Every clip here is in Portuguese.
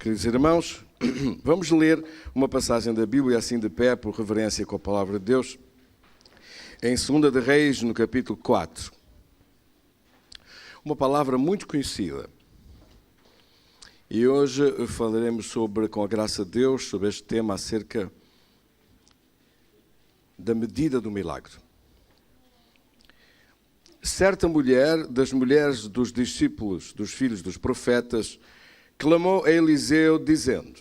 Queridos irmãos, vamos ler uma passagem da Bíblia assim de pé, por reverência com a palavra de Deus, em 2 de Reis, no capítulo 4. Uma palavra muito conhecida. E hoje falaremos sobre, com a graça de Deus, sobre este tema acerca da medida do milagre. Certa mulher, das mulheres dos discípulos, dos filhos dos profetas, clamou a Eliseu, dizendo: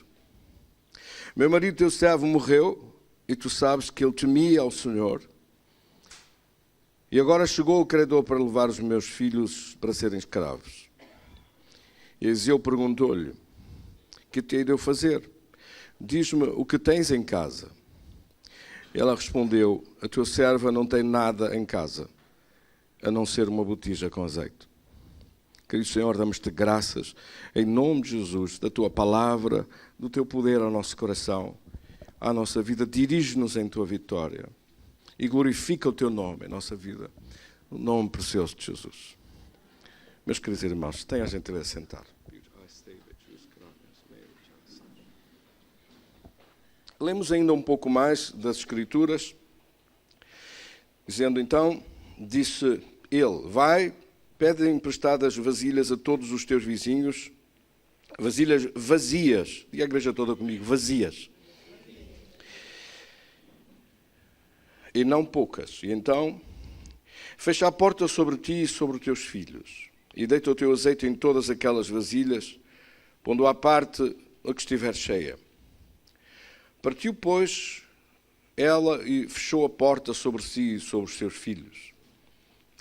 meu marido, teu servo, morreu, e tu sabes que ele temia ao Senhor. E agora chegou o credor para levar os meus filhos para serem escravos. E Eliseu perguntou-lhe: que te hei de eu fazer? Diz-me o que tens em casa. Ela respondeu: a tua serva não tem nada em casa, a não ser uma botija com azeite. Querido Senhor, damos-te graças, em nome de Jesus, da tua palavra, do teu poder ao nosso coração, à nossa vida. Dirige-nos em tua vitória e glorifica o teu nome em nossa vida, no nome precioso de Jesus. Meus queridos irmãos, tenham a gentileza de sentar. Lemos ainda um pouco mais das Escrituras, dizendo então, disse ele: vai, pede emprestadas vasilhas a todos os teus vizinhos, vasilhas vazias, diga a igreja toda comigo, vazias, e não poucas. E então, fecha a porta sobre ti e sobre os teus filhos, e deita o teu azeite em todas aquelas vasilhas, pondo à parte a que estiver cheia. Partiu, pois, ela e fechou a porta sobre si e sobre os seus filhos.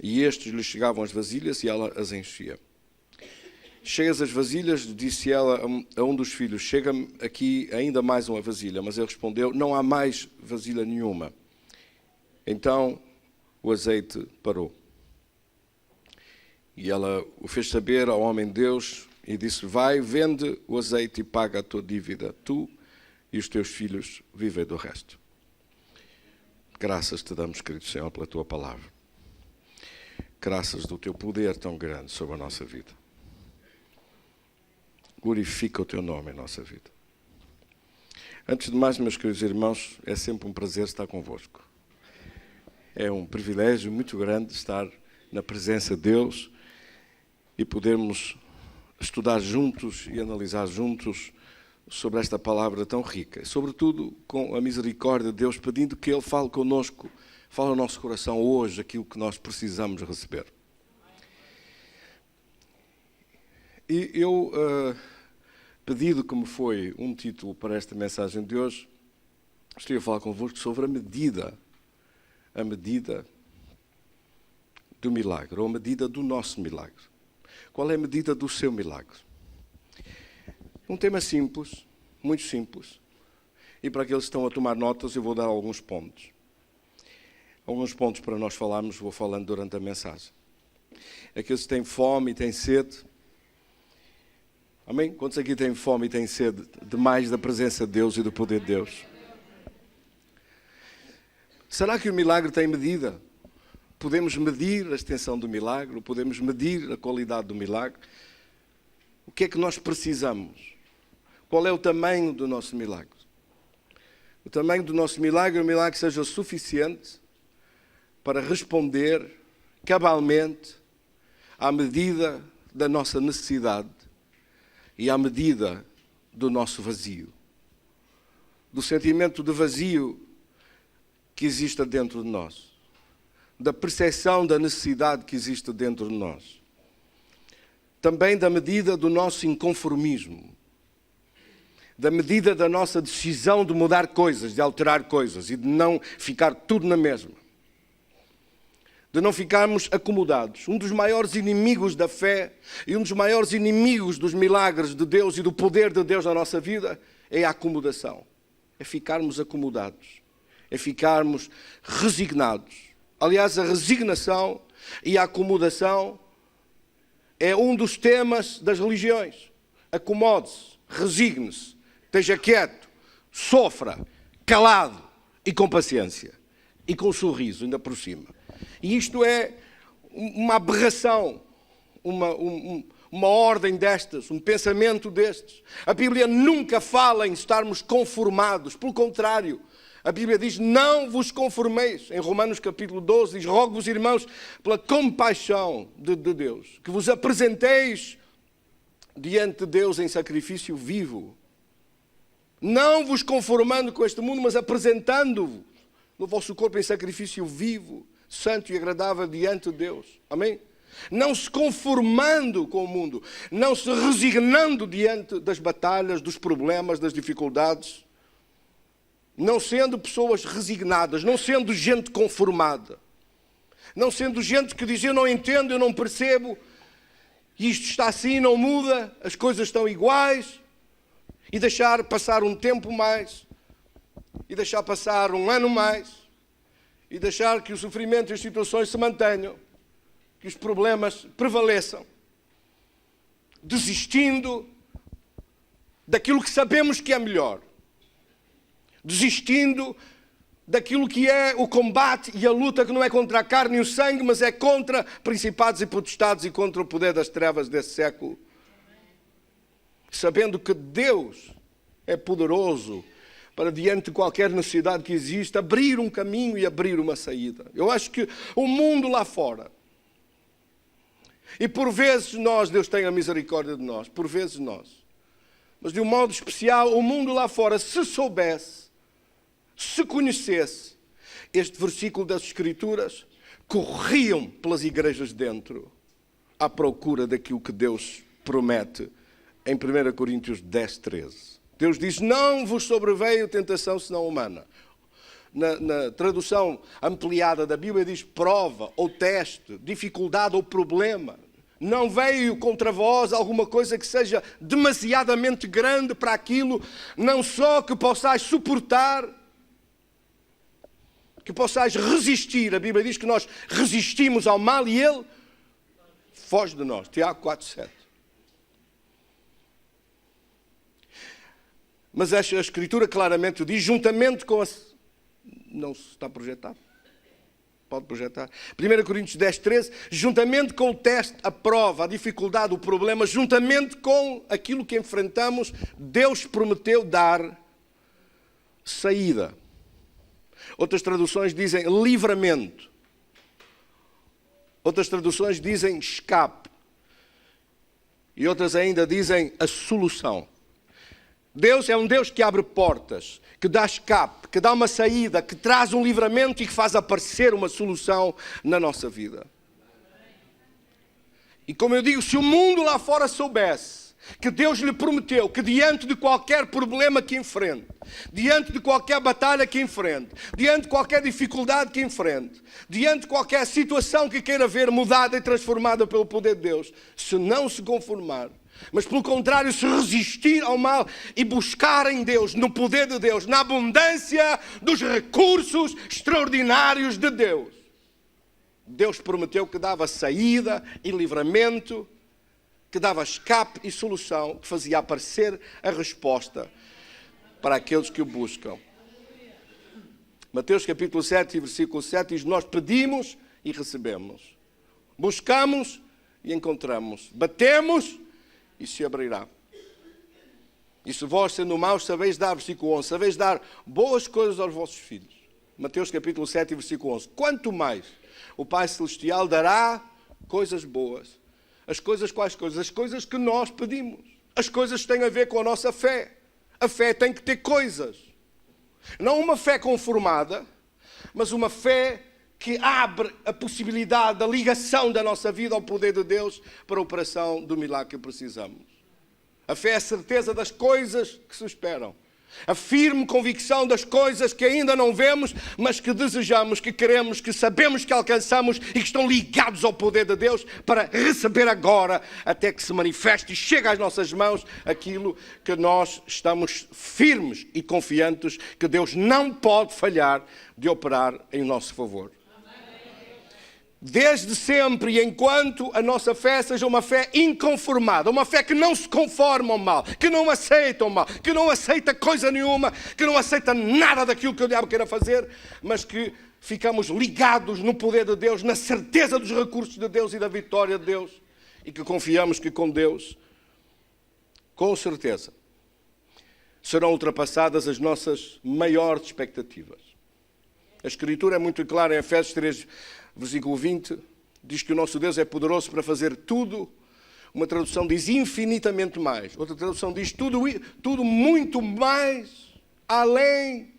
E estes lhe chegavam as vasilhas e ela as enchia. Cheias as vasilhas, disse ela a um dos filhos: chega-me aqui ainda mais uma vasilha. Mas ele respondeu: não há mais vasilha nenhuma. Então o azeite parou. E ela o fez saber ao homem de Deus e disse: vai, vende o azeite e paga a tua dívida. Tu e os teus filhos vivem do resto. Graças te damos, querido Senhor, pela tua palavra. Graças do teu poder tão grande sobre a nossa vida. Glorifica o teu nome em nossa vida. Antes de mais, meus queridos irmãos, é sempre um prazer estar convosco. É um privilégio muito grande estar na presença de Deus e podermos estudar juntos e analisar juntos sobre esta palavra tão rica. E, sobretudo, com a misericórdia de Deus, pedindo que Ele fale connosco, fale ao nosso coração hoje aquilo que nós precisamos receber. E eu, pedido que me foi um título para esta mensagem de hoje, estou a falar convosco sobre a medida do milagre, ou a medida do nosso milagre. Qual é a medida do seu milagre? Um tema simples, muito simples. E para aqueles que estão a tomar notas, eu vou dar alguns pontos. Alguns pontos para nós falarmos, vou falando durante a mensagem. Aqueles que têm fome e têm sede. Amém? Quantos aqui têm fome e têm sede de mais da presença de Deus e do poder de Deus? Será que o milagre tem medida? Podemos medir a extensão do milagre? Podemos medir a qualidade do milagre? O que é que nós precisamos? Qual é o tamanho do nosso milagre? O tamanho do nosso milagre é um milagre que seja suficiente para responder cabalmente à medida da nossa necessidade e à medida do nosso vazio. Do sentimento de vazio que existe dentro de nós. Da percepção da necessidade que existe dentro de nós. Também da medida do nosso inconformismo. Da medida da nossa decisão de mudar coisas, de alterar coisas e de não ficar tudo na mesma. De não ficarmos acomodados. Um dos maiores inimigos da fé e um dos maiores inimigos dos milagres de Deus e do poder de Deus na nossa vida é a acomodação. É ficarmos acomodados. É ficarmos resignados. Aliás, a resignação e a acomodação é um dos temas das religiões. Acomode-se, resigne-se, esteja quieto, sofra, calado e com paciência. E com um sorriso ainda por cima. E isto é uma aberração, uma uma ordem destas, um pensamento destes. A Bíblia nunca fala em estarmos conformados. Pelo contrário, a Bíblia diz, não vos conformeis. Em Romanos capítulo 12 diz, rogo-vos, irmãos, pela compaixão de Deus, que vos apresenteis diante de Deus em sacrifício vivo. Não vos conformando com este mundo, mas apresentando-vos no vosso corpo em sacrifício vivo, santo e agradável diante de Deus. Amém? Não se conformando com o mundo, não se resignando diante das batalhas, dos problemas, das dificuldades, não sendo pessoas resignadas, não sendo gente conformada, não sendo gente que diz, eu não entendo, eu não percebo, isto está assim, não muda, as coisas estão iguais, e deixar passar um tempo mais, e deixar passar um ano mais, e deixar que o sofrimento e as situações se mantenham, que os problemas prevaleçam, desistindo daquilo que sabemos que é melhor, desistindo daquilo que é o combate e a luta que não é contra a carne e o sangue, mas é contra principados e potestades e contra o poder das trevas desse século. Sabendo que Deus é poderoso para, diante de qualquer necessidade que exista, abrir um caminho e abrir uma saída. Eu acho que o mundo lá fora, e por vezes nós, Deus tenha misericórdia de nós, por vezes nós, mas de um modo especial, o mundo lá fora, se soubesse, se conhecesse este versículo das Escrituras, corriam pelas igrejas dentro à procura daquilo que Deus promete em 1 Coríntios 10, 13. Deus diz, não vos sobreveio tentação senão humana. Na tradução ampliada da Bíblia diz prova ou teste, dificuldade ou problema. Não veio contra vós alguma coisa que seja demasiadamente grande para aquilo, não só que possais suportar, que possais resistir. A Bíblia diz que nós resistimos ao mal e ele foge de nós. Tiago 4, 7. Mas a Escritura claramente diz, juntamente com a... Não se está projetado? Pode projetar. 1 Coríntios 10, 13. Juntamente com o teste, a prova, a dificuldade, o problema, juntamente com aquilo que enfrentamos, Deus prometeu dar saída. Outras traduções dizem livramento. Outras traduções dizem escape. E outras ainda dizem a solução. Deus é um Deus que abre portas, que dá escape, que dá uma saída, que traz um livramento e que faz aparecer uma solução na nossa vida. E como eu digo, se o mundo lá fora soubesse que Deus lhe prometeu que diante de qualquer problema que enfrente, diante de qualquer batalha que enfrente, diante de qualquer dificuldade que enfrente, diante de qualquer situação que queira ver mudada e transformada pelo poder de Deus, se não se conformar, mas pelo contrário, se resistir ao mal e buscar em Deus, no poder de Deus, na abundância dos recursos extraordinários de Deus. Deus prometeu que dava saída e livramento, que dava escape e solução, que fazia aparecer a resposta para aqueles que o buscam. Mateus capítulo 7, versículo 7 diz, nós pedimos e recebemos. Buscamos e encontramos. Batemos e se abrirá. E se vós, sendo maus, sabeis dar, versículo 11, sabeis dar boas coisas aos vossos filhos. Mateus capítulo 7, versículo 11. Quanto mais o Pai Celestial dará coisas boas. As coisas quais coisas? As coisas que nós pedimos. As coisas que têm a ver com a nossa fé. A fé tem que ter coisas. Não uma fé conformada, mas uma fé que abre a possibilidade da ligação da nossa vida ao poder de Deus para a operação do milagre que precisamos. A fé é a certeza das coisas que se esperam. A firme convicção das coisas que ainda não vemos, mas que desejamos, que queremos, que sabemos que alcançamos e que estão ligados ao poder de Deus para receber agora, até que se manifeste e chegue às nossas mãos aquilo que nós estamos firmes e confiantes que Deus não pode falhar de operar em nosso favor. Desde sempre e enquanto a nossa fé seja uma fé inconformada, uma fé que não se conforma ao mal, que não aceita o mal, que não aceita coisa nenhuma, que não aceita nada daquilo que o diabo queira fazer, mas que ficamos ligados no poder de Deus, na certeza dos recursos de Deus e da vitória de Deus, e que confiamos que com Deus, com certeza, serão ultrapassadas as nossas maiores expectativas. A Escritura é muito clara em Efésios 3, versículo 20, diz que o nosso Deus é poderoso para fazer tudo. Uma tradução diz infinitamente mais. Outra tradução diz tudo muito mais, além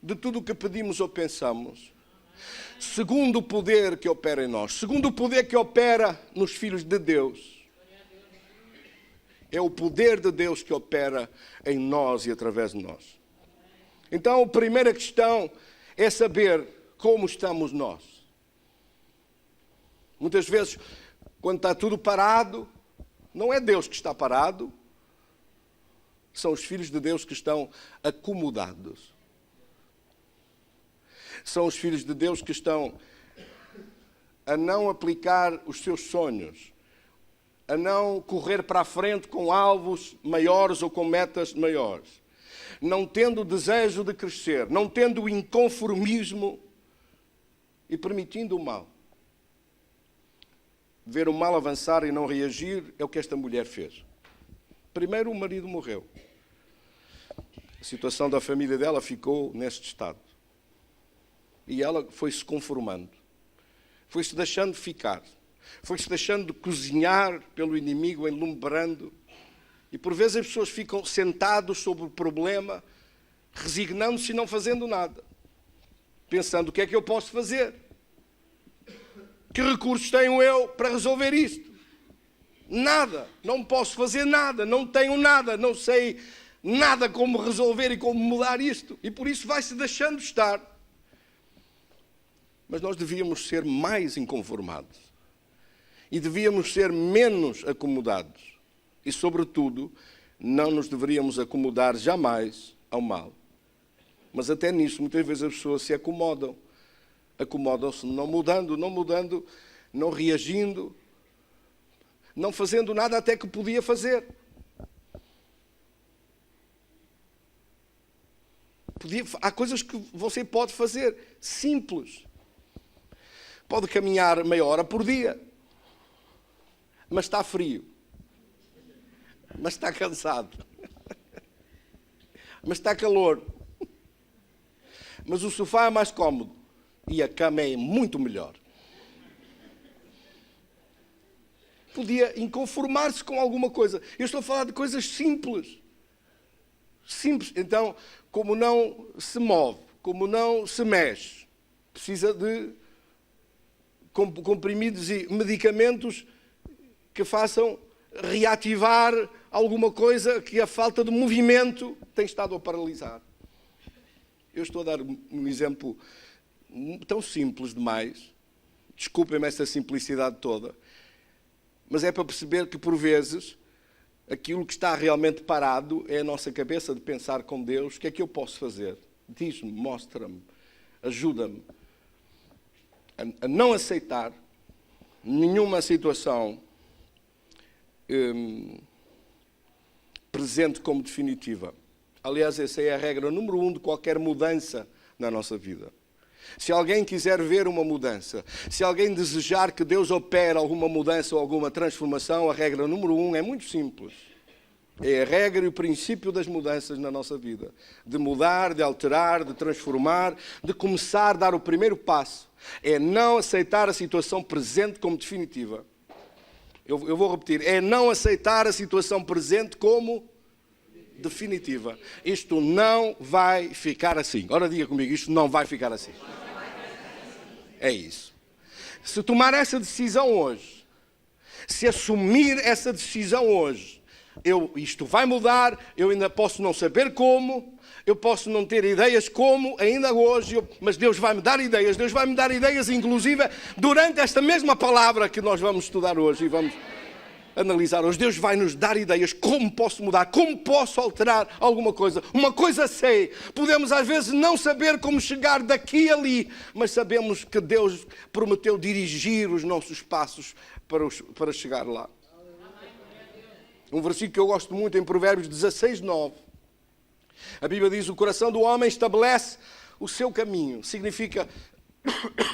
de tudo o que pedimos ou pensamos. Segundo o poder que opera em nós. Segundo o poder que opera nos filhos de Deus. É o poder de Deus que opera em nós e através de nós. Então, a primeira questão é saber como estamos nós. Muitas vezes, quando está tudo parado, não é Deus que está parado, são os filhos de Deus que estão acomodados. São os filhos de Deus que estão a não aplicar os seus sonhos, a não correr para a frente com alvos maiores ou com metas maiores, não tendo o desejo de crescer, não tendo o inconformismo e permitindo o mal. Ver o mal avançar e não reagir é o que esta mulher fez. Primeiro o marido morreu. A situação da família dela ficou neste estado. E ela foi-se conformando. Foi-se deixando ficar. Foi-se deixando de cozinhar pelo inimigo, enlumbrando. E por vezes as pessoas ficam sentados sobre o problema, resignando-se e não fazendo nada. Pensando, o que é que eu posso fazer? Que recursos tenho eu para resolver isto? Nada. Não posso fazer nada. Não tenho nada. Não sei nada como resolver e como mudar isto. E por isso vai-se deixando estar. Mas nós devíamos ser mais inconformados. E devíamos ser menos acomodados. E, sobretudo, não nos deveríamos acomodar jamais ao mal. Mas até nisso, muitas vezes as pessoas se acomodam. Acomodam-se não mudando, não reagindo, não fazendo nada até que podia fazer. Há coisas que você pode fazer, simples. Pode caminhar meia hora por dia, mas está frio, mas está cansado, mas está calor, mas o sofá é mais cómodo e a cama é muito melhor. Podia inconformar-se com alguma coisa. Eu estou a falar de coisas simples. Simples. Então, como não se move, como não se mexe, precisa de comprimidos e medicamentos que façam reativar alguma coisa que a falta de movimento tem estado a paralisar. Eu estou a dar um exemplo tão simples demais, desculpem-me esta simplicidade toda, mas é para perceber que, por vezes, aquilo que está realmente parado é a nossa cabeça de pensar com Deus, o que é que eu posso fazer? Diz-me, mostra-me, ajuda-me a não aceitar nenhuma situação presente como definitiva. Aliás, essa é a regra número 1 de qualquer mudança na nossa vida. Se alguém quiser ver uma mudança, se alguém desejar que Deus opere alguma mudança ou alguma transformação, a regra número 1 é muito simples. É a regra e o princípio das mudanças na nossa vida. De mudar, de alterar, de transformar, de começar a dar o primeiro passo. É não aceitar a situação presente como definitiva. Eu vou repetir. É não aceitar a situação presente como definitiva. Isto não vai ficar assim. Ora, diga comigo, isto não vai ficar assim. É isso. Se tomar essa decisão hoje, se assumir essa decisão hoje, isto vai mudar, eu ainda posso não saber como, eu posso não ter ideias como, ainda hoje, mas Deus vai me dar ideias, inclusive, durante esta mesma palavra que nós vamos estudar hoje e vamos analisar hoje. Deus vai nos dar ideias, como posso mudar, como posso alterar alguma coisa. Uma coisa sei, podemos às vezes não saber como chegar daqui a ali, mas sabemos que Deus prometeu dirigir os nossos passos para chegar lá. Um versículo que eu gosto muito em Provérbios 16:9. A Bíblia diz: o coração do homem estabelece o seu caminho. Significa,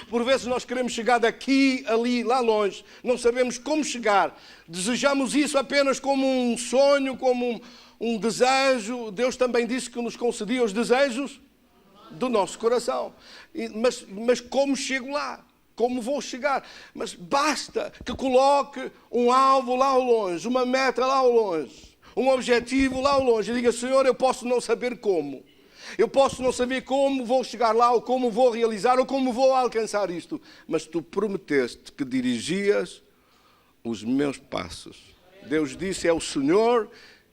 Por vezes nós queremos chegar daqui, ali, lá longe. Não sabemos como chegar. Desejamos isso apenas como um sonho, como um desejo. Deus também disse que nos concedia os desejos do nosso coração. Mas como chego lá? Como vou chegar? Mas basta que coloque um alvo lá ao longe, uma meta lá ao longe, um objetivo lá ao longe. E diga, Senhor, eu posso não saber como. Eu posso não saber como vou chegar lá, ou como vou realizar, ou como vou alcançar isto. Mas tu prometeste que dirigias os meus passos. Deus disse, é o Senhor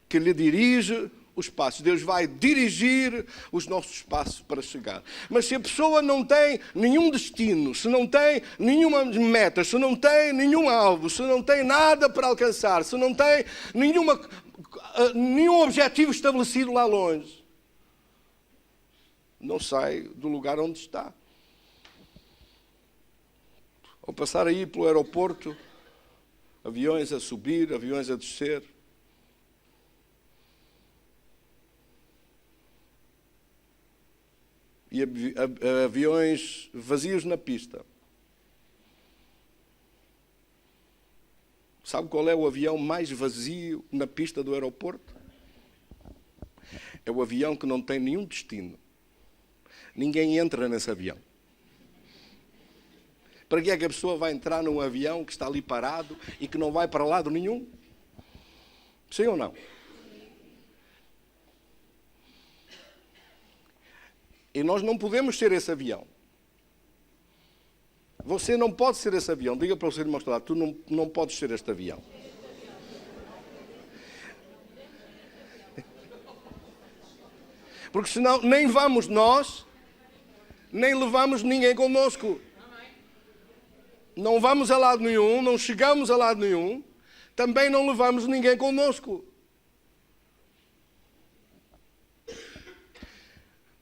que lhe dirige os passos. Deus vai dirigir os nossos passos para chegar. Mas se a pessoa não tem nenhum destino, se não tem nenhuma meta, se não tem nenhum alvo, se não tem nada para alcançar, se não tem nenhum objetivo estabelecido lá longe, não sai do lugar onde está. Ao passar aí pelo aeroporto, aviões a subir, aviões a descer, e aviões vazios na pista. Sabe qual é o avião mais vazio na pista do aeroporto? É o avião que não tem nenhum destino. Ninguém entra nesse avião. Para que é que a pessoa vai entrar num avião que está ali parado e que não vai para lado nenhum? Sim ou não? E nós não podemos ser esse avião. Você não pode ser esse avião. Diga para o seu irmão ao lado, tu não podes ser este avião. Porque senão nem vamos nós, nem levamos ninguém conosco. Não vamos a lado nenhum, não chegamos a lado nenhum, também não levamos ninguém conosco.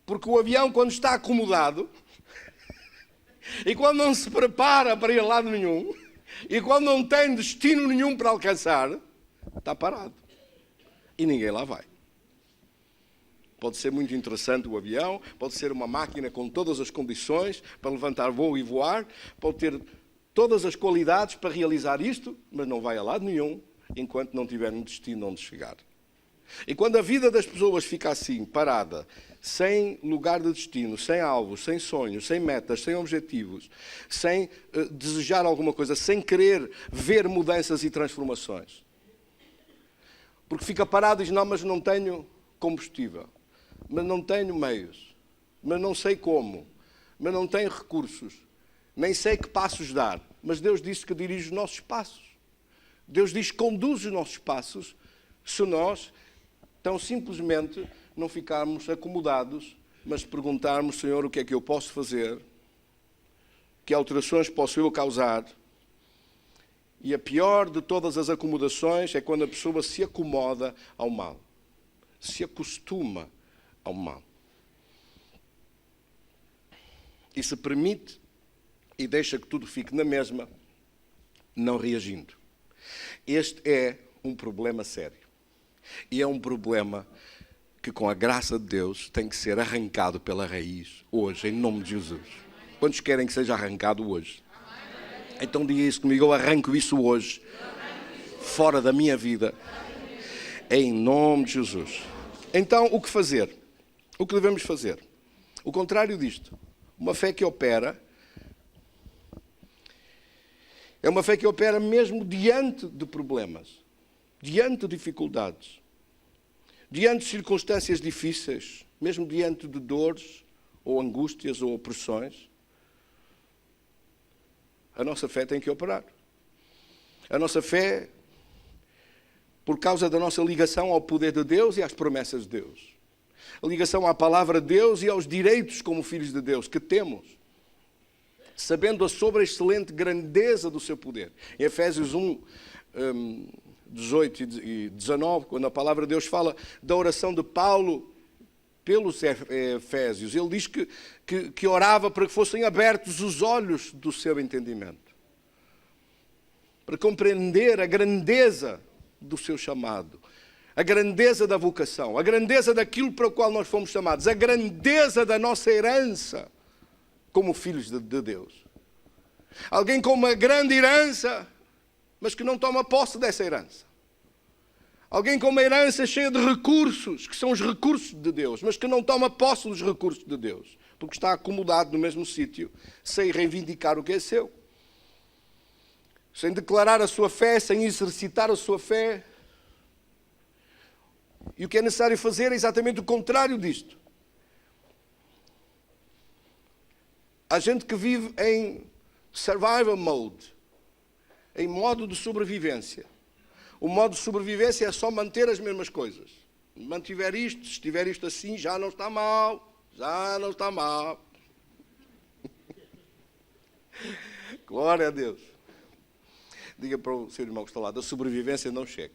Porque o avião, quando está acomodado, e quando não se prepara para ir a lado nenhum, e quando não tem destino nenhum para alcançar, está parado. E ninguém lá vai. Pode ser muito interessante o avião, pode ser uma máquina com todas as condições para levantar voo e voar, pode ter todas as qualidades para realizar isto, mas não vai a lado nenhum enquanto não tiver um destino onde chegar. E quando a vida das pessoas fica assim, parada, sem lugar de destino, sem alvos, sem sonhos, sem metas, sem objetivos, sem desejar alguma coisa, sem querer ver mudanças e transformações. Porque fica parado e diz, não, mas não tenho combustível, mas não tenho meios, mas não sei como, mas não tenho recursos, nem sei que passos dar. Mas Deus disse que dirige os nossos passos. Deus diz que conduz os nossos passos se nós tão simplesmente não ficarmos acomodados, mas perguntarmos, Senhor, o que é que eu posso fazer? Que alterações posso eu causar? E a pior de todas as acomodações é quando a pessoa se acomoda ao mal. Se acostuma ao mal. E se permite e deixa que tudo fique na mesma, não reagindo. Este é um problema sério. E é um problema que, com a graça de Deus, tem que ser arrancado pela raiz, hoje, em nome de Jesus. Quantos querem que seja arrancado hoje? Então diga isso comigo, eu arranco isso hoje, fora da minha vida, em nome de Jesus. Então, o que fazer? O que devemos fazer? O contrário disto. Uma fé que opera, é uma fé que opera mesmo diante de problemas, diante de dificuldades, diante de circunstâncias difíceis, mesmo diante de dores, ou angústias, ou opressões. A nossa fé tem que operar. A nossa fé, por causa da nossa ligação ao poder de Deus e às promessas de Deus. A ligação à palavra de Deus e aos direitos como filhos de Deus que temos. Sabendo a sobreexcelente grandeza do seu poder. Em Efésios 1, 18 e 19, quando a palavra de Deus fala da oração de Paulo pelos Efésios, ele diz que orava para que fossem abertos os olhos do seu entendimento. Para compreender a grandeza do seu chamado. A grandeza da vocação. A grandeza daquilo para o qual nós fomos chamados. A grandeza da nossa herança como filhos de Deus. Alguém com uma grande herança, mas que não toma posse dessa herança. Alguém com uma herança cheia de recursos, que são os recursos de Deus, mas que não toma posse dos recursos de Deus, porque está acomodado no mesmo sítio, sem reivindicar o que é seu. Sem declarar a sua fé, sem exercitar a sua fé. E o que é necessário fazer é exatamente o contrário disto. Há gente que vive em survival mode, em modo de sobrevivência. O modo de sobrevivência é só manter as mesmas coisas. Mantiver isto, se estiver isto assim, já não está mal. Já não está mal. Glória a Deus. Diga para o seu irmão que está lá, da sobrevivência não chega.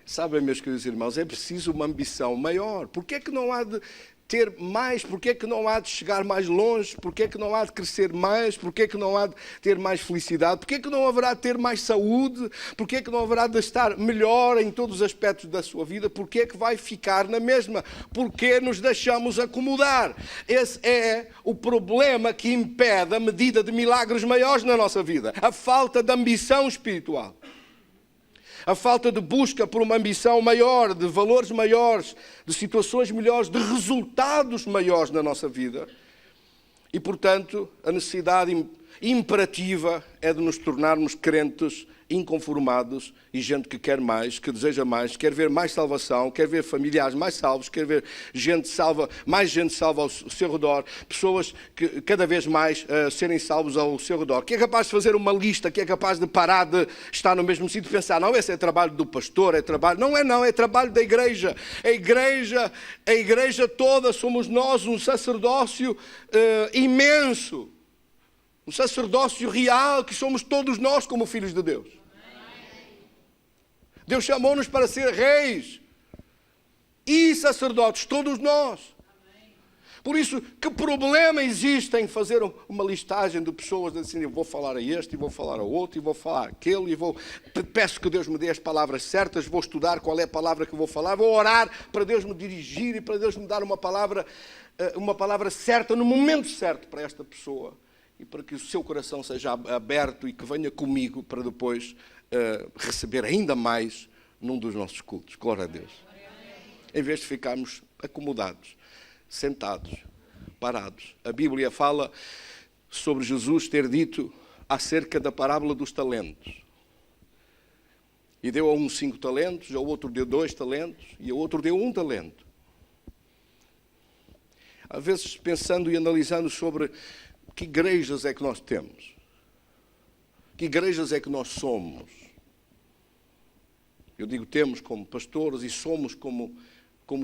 Sabem, meus queridos irmãos, é preciso uma ambição maior. Porquê é que não há de ter mais? Porquê é que não há de chegar mais longe? Porquê é que não há de crescer mais? Porquê é que não há de ter mais felicidade? Porquê é que não haverá de ter mais saúde? Porquê é que não haverá de estar melhor em todos os aspectos da sua vida? Porquê é que vai ficar na mesma? Porquê nos deixamos acomodar? Esse é o problema que impede a medida de milagres maiores na nossa vida. A falta de ambição espiritual. A falta de busca por uma ambição maior, de valores maiores, de situações melhores, de resultados maiores na nossa vida. E, portanto, a necessidade imperativa é de nos tornarmos crentes inconformados e gente que quer mais, que deseja mais, quer ver mais salvação, quer ver familiares mais salvos, quer ver gente salva, mais gente salva ao seu redor, pessoas que cada vez mais serem salvos ao seu redor. Que é capaz de fazer uma lista, que é capaz de parar de estar no mesmo sítio e pensar, não, esse é trabalho do pastor, é trabalho... Não, é trabalho da igreja. A igreja toda, somos nós um sacerdócio imenso. Um sacerdócio real, que somos todos nós como filhos de Deus. Deus chamou-nos para ser reis e sacerdotes, todos nós. Por isso, que problema existe em fazer uma listagem de pessoas, assim, eu vou falar a este, e vou falar a outro, e vou falar aquele, peço que Deus me dê as palavras certas, vou estudar qual é a palavra que vou falar, vou orar para Deus me dirigir e para Deus me dar uma palavra certa, no momento certo para esta pessoa. E para que o seu coração seja aberto e que venha comigo para depois receber ainda mais num dos nossos cultos. Glória a Deus. Em vez de ficarmos acomodados, sentados, parados. A Bíblia fala sobre Jesus ter dito acerca da parábola dos talentos. E deu a um 5 talentos, ao outro deu 2 talentos e ao outro deu 1 talento. Às vezes pensando e analisando sobre que igrejas é que nós temos? Que igrejas é que nós somos? Eu digo temos como pastores e somos como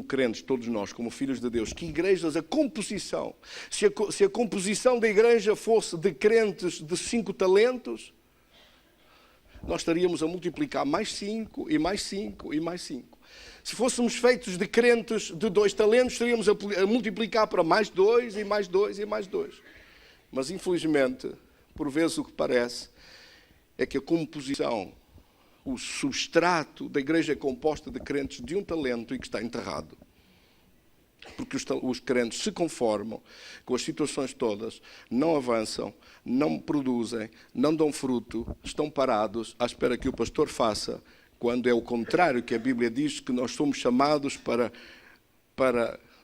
crentes, todos nós, como filhos de Deus. Que igrejas, a composição. Se a composição da igreja fosse de crentes de 5 talentos, nós estaríamos a multiplicar mais 5 e mais 5 e mais 5. Se fôssemos feitos de crentes de 2 talentos, estaríamos a multiplicar para mais 2 e mais 2 e mais 2. Mas, infelizmente, por vezes o que parece é que a composição, o substrato da igreja é composta de crentes de 1 talento e que está enterrado. Porque os crentes se conformam com as situações todas, não avançam, não produzem, não dão fruto, estão parados à espera que o pastor faça, quando é o contrário que a Bíblia diz, que nós somos chamados para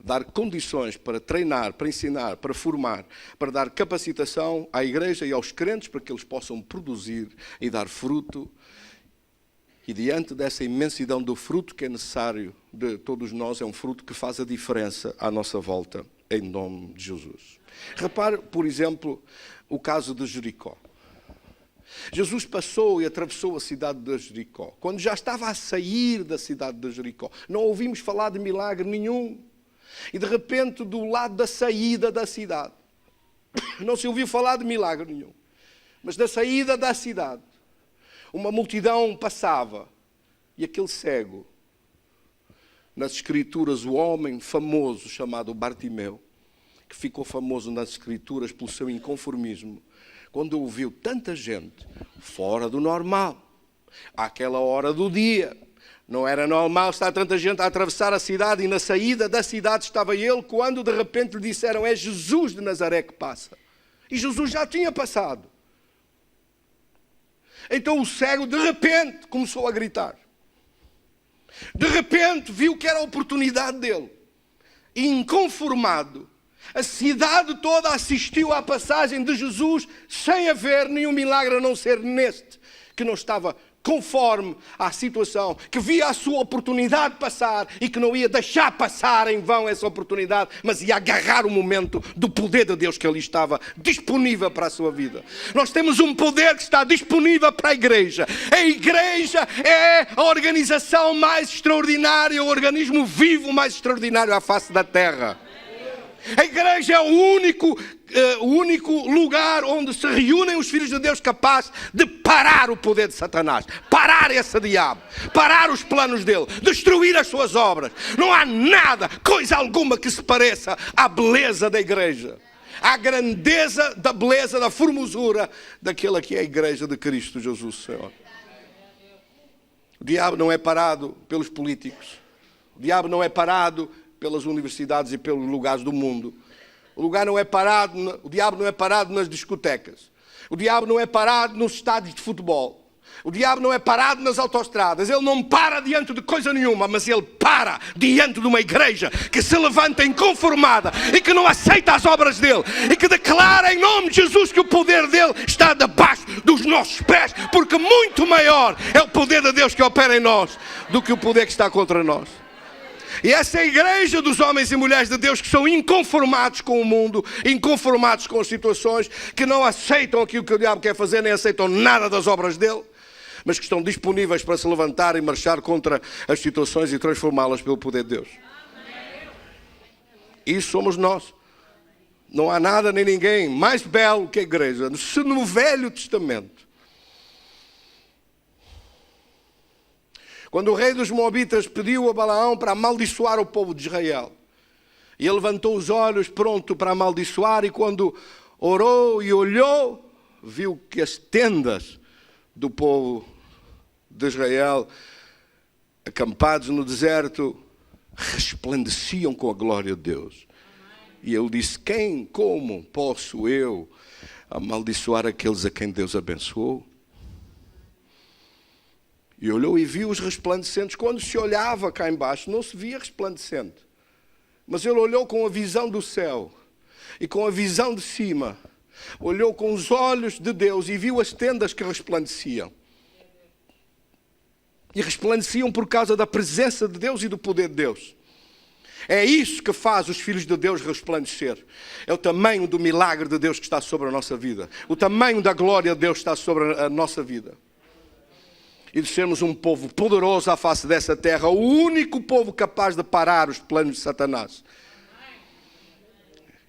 dar condições, para treinar, para ensinar, para formar, para dar capacitação à igreja e aos crentes para que eles possam produzir e dar fruto. E diante dessa imensidão do fruto que é necessário de todos nós, é um fruto que faz a diferença à nossa volta, em nome de Jesus. Repare, por exemplo, o caso de Jericó. Jesus passou e atravessou a cidade de Jericó. Quando já estava a sair da cidade de Jericó, não ouvimos falar de milagre nenhum. E de repente, do lado da saída da cidade, não se ouviu falar de milagre nenhum. Mas da saída da cidade, uma multidão passava. E aquele cego, nas Escrituras, o homem famoso chamado Bartimeu, que ficou famoso nas Escrituras pelo seu inconformismo, quando ouviu tanta gente fora do normal, àquela hora do dia, Não era normal estar tanta gente a atravessar a cidade e na saída da cidade estava ele, quando de repente lhe disseram: é Jesus de Nazaré que passa. E Jesus já tinha passado. Então o cego de repente começou a gritar. De repente viu que era a oportunidade dele. E inconformado, a cidade toda assistiu à passagem de Jesus sem haver nenhum milagre a não ser neste, que não estava conforme à situação, que via a sua oportunidade passar e que não ia deixar passar em vão essa oportunidade, mas ia agarrar o momento do poder de Deus que ali estava disponível para a sua vida. Nós temos um poder que está disponível para a igreja. A igreja é a organização mais extraordinária, o organismo vivo mais extraordinário à face da terra. A igreja é o único lugar onde se reúnem os filhos de Deus capazes de parar o poder de Satanás, parar esse diabo, parar os planos dele, destruir as suas obras. Não há nada, coisa alguma que se pareça à beleza da igreja, à grandeza da beleza, da formosura daquela que é a igreja de Cristo Jesus, Senhor. O diabo não é parado pelos políticos, o diabo não é parado pelas universidades e pelos lugares do mundo. O diabo não é parado nas discotecas. O diabo não é parado nos estádios de futebol. O diabo não é parado nas autoestradas. Ele não para diante de coisa nenhuma, mas ele para diante de uma igreja que se levanta inconformada e que não aceita as obras dele e que declara em nome de Jesus que o poder dele está debaixo dos nossos pés, porque muito maior é o poder de Deus que opera em nós do que o poder que está contra nós. E essa é a igreja dos homens e mulheres de Deus que são inconformados com o mundo, inconformados com as situações, que não aceitam aquilo que o diabo quer fazer, nem aceitam nada das obras dele, mas que estão disponíveis para se levantar e marchar contra as situações e transformá-las pelo poder de Deus. Isso somos nós. Não há nada nem ninguém mais belo que a igreja. Se no Velho Testamento, quando o rei dos Moabitas pediu a Balaão para amaldiçoar o povo de Israel, e ele levantou os olhos pronto para amaldiçoar, e quando orou e olhou, viu que as tendas do povo de Israel, acampados no deserto, resplandeciam com a glória de Deus. E ele disse: como posso eu amaldiçoar aqueles a quem Deus abençoou? E olhou e viu os resplandecentes. Quando se olhava cá embaixo, não se via resplandecente. Mas ele olhou com a visão do céu e com a visão de cima. Olhou com os olhos de Deus e viu as tendas que resplandeciam. E resplandeciam por causa da presença de Deus e do poder de Deus. É isso que faz os filhos de Deus resplandecer. É o tamanho do milagre de Deus que está sobre a nossa vida. O tamanho da glória de Deus que está sobre a nossa vida. E de sermos um povo poderoso à face dessa terra, o único povo capaz de parar os planos de Satanás.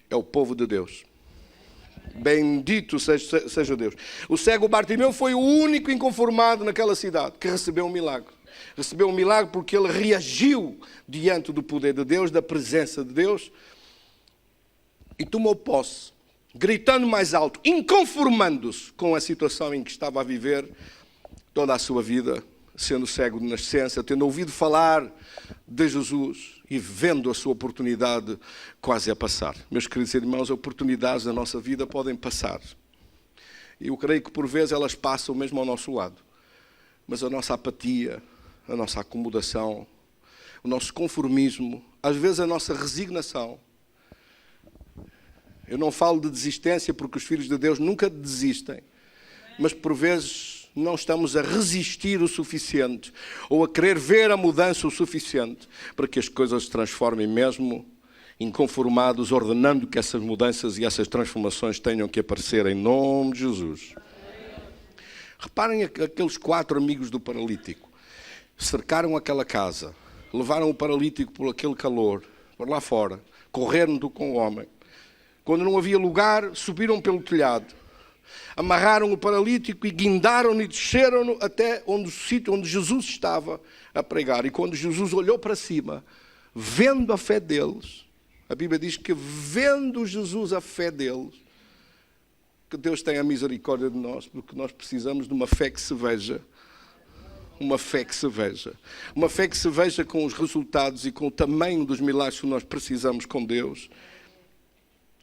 É o povo de Deus. Bendito seja Deus. O cego Bartimeu foi o único inconformado naquela cidade que recebeu um milagre. Recebeu um milagre porque ele reagiu diante do poder de Deus, da presença de Deus, e tomou posse, gritando mais alto, inconformando-se com a situação em que estava a viver toda a sua vida, sendo cego de nascença, tendo ouvido falar de Jesus e vendo a sua oportunidade quase a passar. Meus queridos irmãos, oportunidades na nossa vida podem passar. E eu creio que por vezes elas passam mesmo ao nosso lado. Mas a nossa apatia, a nossa acomodação, o nosso conformismo, às vezes a nossa resignação. Eu não falo de desistência porque os filhos de Deus nunca desistem, mas por vezes não estamos a resistir o suficiente ou a querer ver a mudança o suficiente para que as coisas se transformem mesmo inconformados, ordenando que essas mudanças e essas transformações tenham que aparecer em nome de Jesus. Reparem aqueles 4 amigos do paralítico. Cercaram aquela casa, levaram o paralítico por aquele calor, por lá fora, correram com o homem. Quando não havia lugar, subiram pelo telhado. Amarraram o paralítico e guindaram-no e desceram-no até o sítio onde Jesus estava a pregar. E quando Jesus olhou para cima, vendo a fé deles, a Bíblia diz que vendo Jesus a fé deles, que Deus tenha misericórdia de nós, porque nós precisamos de uma fé que se veja. uma fé que se veja. Uma fé que se veja com os resultados e com o tamanho dos milagres que nós precisamos com Deus.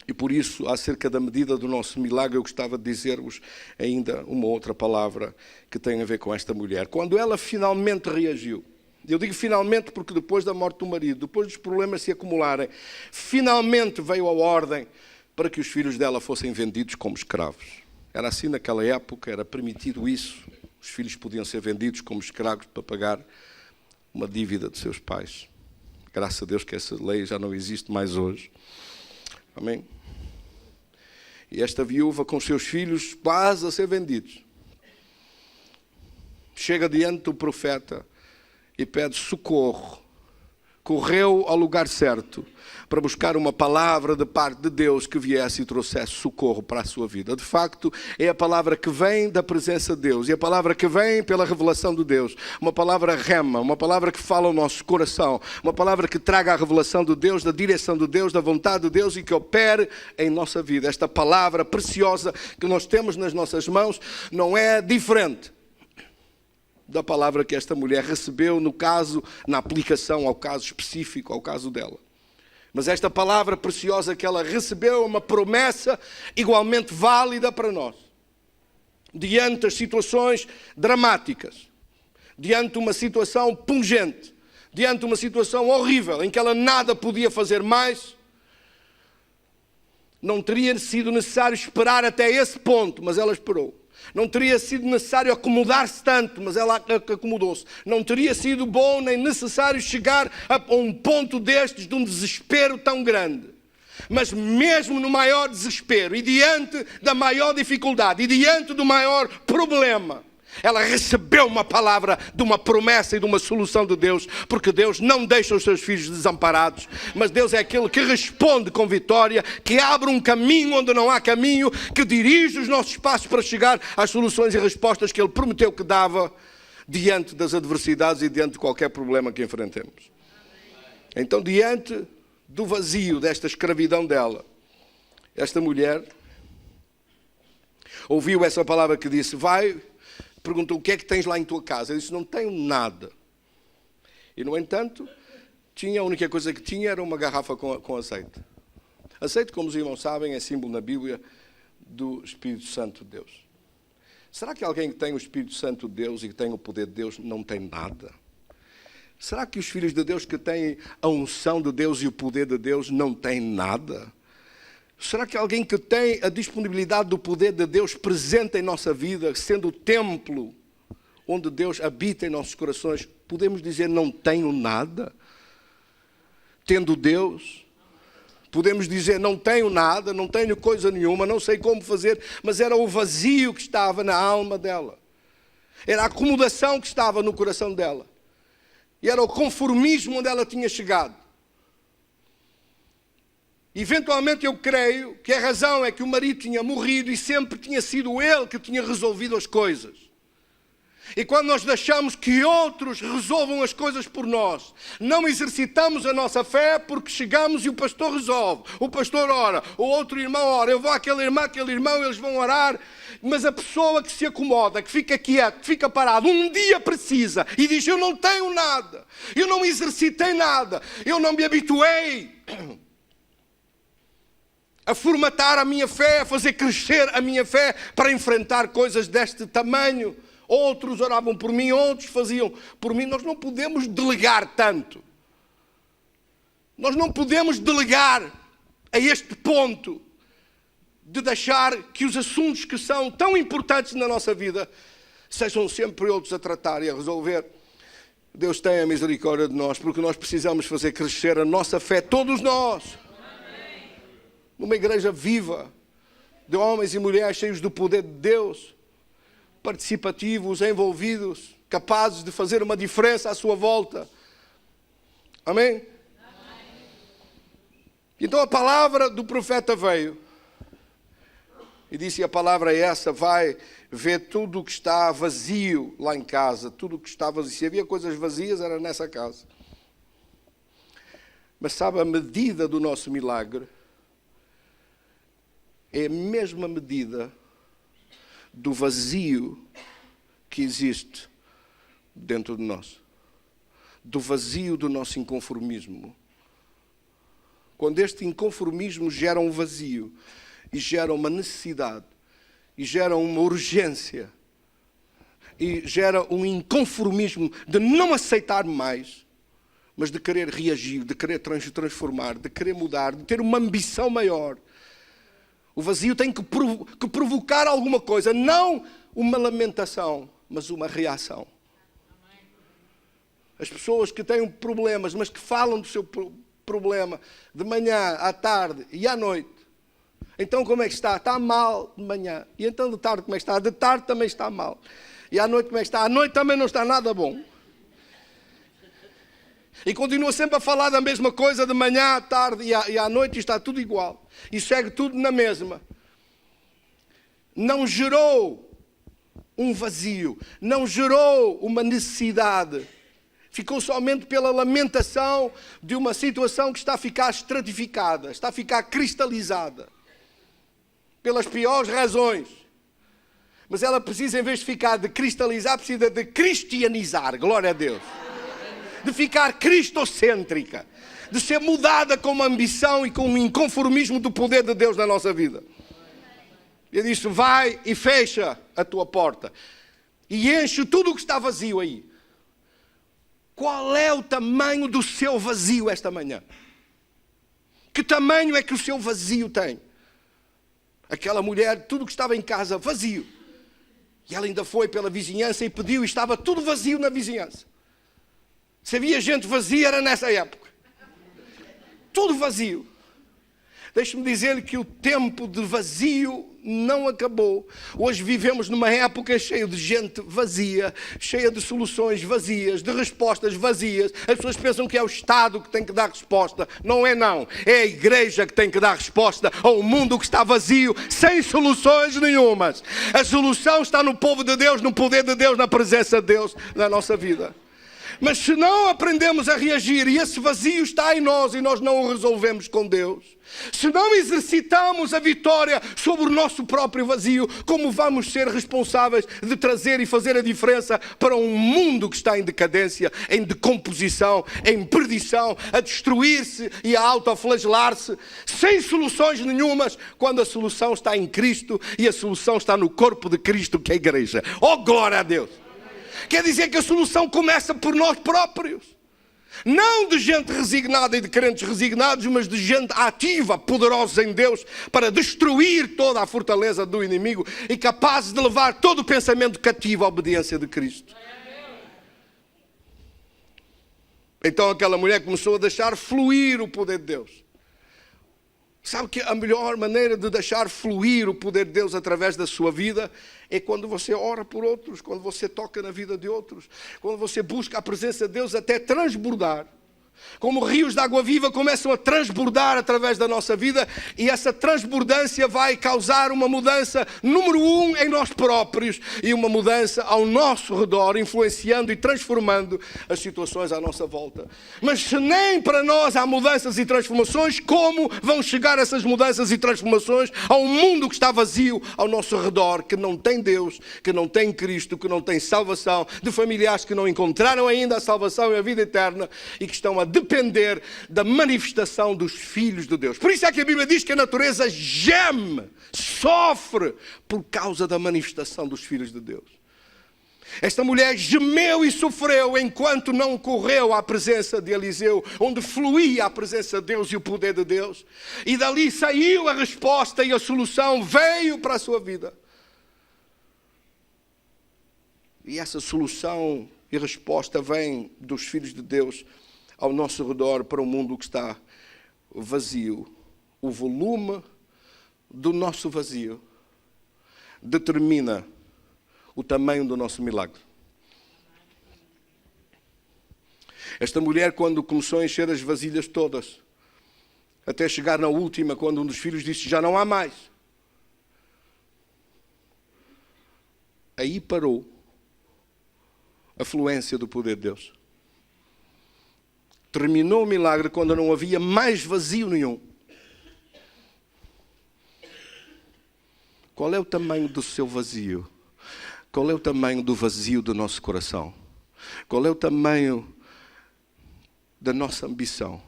E por isso, acerca da medida do nosso milagre, eu gostava de dizer-vos ainda uma outra palavra que tem a ver com esta mulher. Quando ela finalmente reagiu, eu digo finalmente porque depois da morte do marido, depois dos problemas se acumularem, finalmente veio a ordem para que os filhos dela fossem vendidos como escravos. Era assim naquela época, era permitido isso. Os filhos podiam ser vendidos como escravos para pagar uma dívida de seus pais. Graças a Deus que essa lei já não existe mais hoje. Amém? E esta viúva com os seus filhos quase a ser vendidos, chega diante do profeta e pede socorro. Correu ao lugar certo para buscar uma palavra de parte de Deus que viesse e trouxesse socorro para a sua vida. De facto, é a palavra que vem da presença de Deus, e a palavra que vem pela revelação de Deus. Uma palavra rema, uma palavra que fala ao nosso coração, uma palavra que traga a revelação de Deus, da direção de Deus, da vontade de Deus e que opere em nossa vida. Esta palavra preciosa que nós temos nas nossas mãos não é diferente da palavra que esta mulher recebeu no caso, na aplicação ao caso específico, ao caso dela. Mas esta palavra preciosa que ela recebeu é uma promessa igualmente válida para nós. Diante das situações dramáticas, diante de uma situação pungente, diante de uma situação horrível, em que ela nada podia fazer mais, não teria sido necessário esperar até esse ponto, mas ela esperou. Não teria sido necessário acomodar-se tanto, mas ela acomodou-se. Não teria sido bom nem necessário chegar a um ponto destes, de um desespero tão grande. Mas mesmo no maior desespero, e diante da maior dificuldade, e diante do maior problema, ela recebeu uma palavra de uma promessa e de uma solução de Deus, porque Deus não deixa os seus filhos desamparados, mas Deus é aquele que responde com vitória, que abre um caminho onde não há caminho, que dirige os nossos passos para chegar às soluções e respostas que Ele prometeu que dava diante das adversidades e diante de qualquer problema que enfrentemos. Então, diante do vazio desta escravidão dela, esta mulher ouviu essa palavra que disse: vai. Perguntou: o que é que tens lá em tua casa? Ele disse: não tenho nada. E, no entanto, a única coisa que tinha era uma garrafa com azeite. Azeite, como os irmãos sabem, é símbolo na Bíblia do Espírito Santo de Deus. Será que alguém que tem o Espírito Santo de Deus e que tem o poder de Deus não tem nada? Será que os filhos de Deus que têm a unção de Deus e o poder de Deus não têm nada? Será que alguém que tem a disponibilidade do poder de Deus presente em nossa vida, sendo o templo onde Deus habita em nossos corações, podemos dizer não tenho nada? Tendo Deus, podemos dizer não tenho nada, não tenho coisa nenhuma, não sei como fazer, mas era o vazio que estava na alma dela. Era a acomodação que estava no coração dela. E era o conformismo onde ela tinha chegado. Eventualmente eu creio que a razão é que o marido tinha morrido e sempre tinha sido ele que tinha resolvido as coisas. E quando nós deixamos que outros resolvam as coisas por nós, não exercitamos a nossa fé porque chegamos e o pastor resolve, o pastor ora, o outro irmão ora, eu vou àquele irmão, eles vão orar, mas a pessoa que se acomoda, que fica quieto, que fica parado, um dia precisa e diz: eu não tenho nada, eu não exercitei nada, eu não me habituei a formatar a minha fé, a fazer crescer a minha fé para enfrentar coisas deste tamanho. Outros oravam por mim, outros faziam por mim. Nós não podemos delegar tanto. Nós não podemos delegar a este ponto de deixar que os assuntos que são tão importantes na nossa vida sejam sempre outros a tratar e a resolver. Deus tenha misericórdia de nós, porque nós precisamos fazer crescer a nossa fé, todos nós. Numa igreja viva, de homens e mulheres cheios do poder de Deus, participativos, envolvidos, capazes de fazer uma diferença à sua volta. Amém? Amém. Então a palavra do profeta veio e disse: a palavra é essa, vai ver tudo o que está vazio lá em casa, tudo o que está vazio. Se havia coisas vazias, era nessa casa. Mas sabe, a medida do nosso milagre é a mesma medida do vazio que existe dentro de nós, do vazio do nosso inconformismo. Quando este inconformismo gera um vazio e gera uma necessidade e gera uma urgência e gera um inconformismo de não aceitar mais, mas de querer reagir, de querer transformar, de querer mudar, de ter uma ambição maior. O vazio tem que provocar alguma coisa, não uma lamentação, mas uma reação. As pessoas que têm problemas, mas que falam do seu problema de manhã, à tarde e à noite. Então como é que está? Está mal de manhã. E então de tarde como é que está? De tarde também está mal. E à noite como é que está? À noite também não está nada bom. E continua sempre a falar da mesma coisa de manhã, à tarde e à noite, e está tudo igual. E segue tudo na mesma. Não gerou um vazio, não gerou uma necessidade. Ficou somente pela lamentação de uma situação que está a ficar estratificada, está a ficar cristalizada. Pelas piores razões. Mas ela precisa, em vez de ficar de cristalizar, precisa de cristianizar. Glória a Deus. De ficar cristocêntrica, de ser mudada com uma ambição e com um inconformismo do poder de Deus na nossa vida. Ele disse, vai e fecha a tua porta e enche tudo o que está vazio aí. Qual é o tamanho do seu vazio esta manhã? Que tamanho é que o seu vazio tem? Aquela mulher, tudo o que estava em casa vazio. E ela ainda foi pela vizinhança e pediu, e estava tudo vazio na vizinhança. Se havia gente vazia, era nessa época. Tudo vazio. Deixe-me dizer-lhe que o tempo de vazio não acabou. Hoje vivemos numa época cheia de gente vazia, cheia de soluções vazias, de respostas vazias. As pessoas pensam que é o Estado que tem que dar resposta. Não é não. É a igreja que tem que dar resposta ao mundo que está vazio, sem soluções nenhumas. A solução está no povo de Deus, no poder de Deus, na presença de Deus na nossa vida. Mas se não aprendemos a reagir e esse vazio está em nós e nós não o resolvemos com Deus, se não exercitamos a vitória sobre o nosso próprio vazio, como vamos ser responsáveis de trazer e fazer a diferença para um mundo que está em decadência, em decomposição, em perdição, a destruir-se e a autoflagelar-se, sem soluções nenhumas, quando a solução está em Cristo e a solução está no corpo de Cristo, que é a igreja. Oh, glória a Deus! Quer dizer que a solução começa por nós próprios. Não de gente resignada e de crentes resignados, mas de gente ativa, poderosa em Deus, para destruir toda a fortaleza do inimigo e capazes de levar todo o pensamento cativo à obediência de Cristo. Então aquela mulher começou a deixar fluir o poder de Deus. Sabe que a melhor maneira de deixar fluir o poder de Deus através da sua vida é quando você ora por outros, quando você toca na vida de outros, quando você busca a presença de Deus até transbordar. Como rios de água viva começam a transbordar através da nossa vida e essa transbordância vai causar uma mudança, número 1, em nós próprios e uma mudança ao nosso redor, influenciando e transformando as situações à nossa volta. Mas se nem para nós há mudanças e transformações, como vão chegar essas mudanças e transformações ao mundo que está vazio ao nosso redor, que não tem Deus, que não tem Cristo, que não tem salvação, de familiares que não encontraram ainda a salvação e a vida eterna e que estão a depender da manifestação dos filhos de Deus. Por isso é que a Bíblia diz que a natureza geme, sofre por causa da manifestação dos filhos de Deus. Esta mulher gemeu e sofreu enquanto não correu à presença de Eliseu, onde fluía a presença de Deus e o poder de Deus. E dali saiu a resposta e a solução veio para a sua vida. E essa solução e resposta vem dos filhos de Deus ao nosso redor para um mundo que está vazio. O volume do nosso vazio determina o tamanho do nosso milagre. Esta mulher, quando começou a encher as vasilhas todas, até chegar na última, quando um dos filhos disse, já não há mais. Aí parou a fluência do poder de Deus. Terminou o milagre quando não havia mais vazio nenhum. Qual é o tamanho do seu vazio? Qual é o tamanho do vazio do nosso coração? Qual é o tamanho da nossa ambição?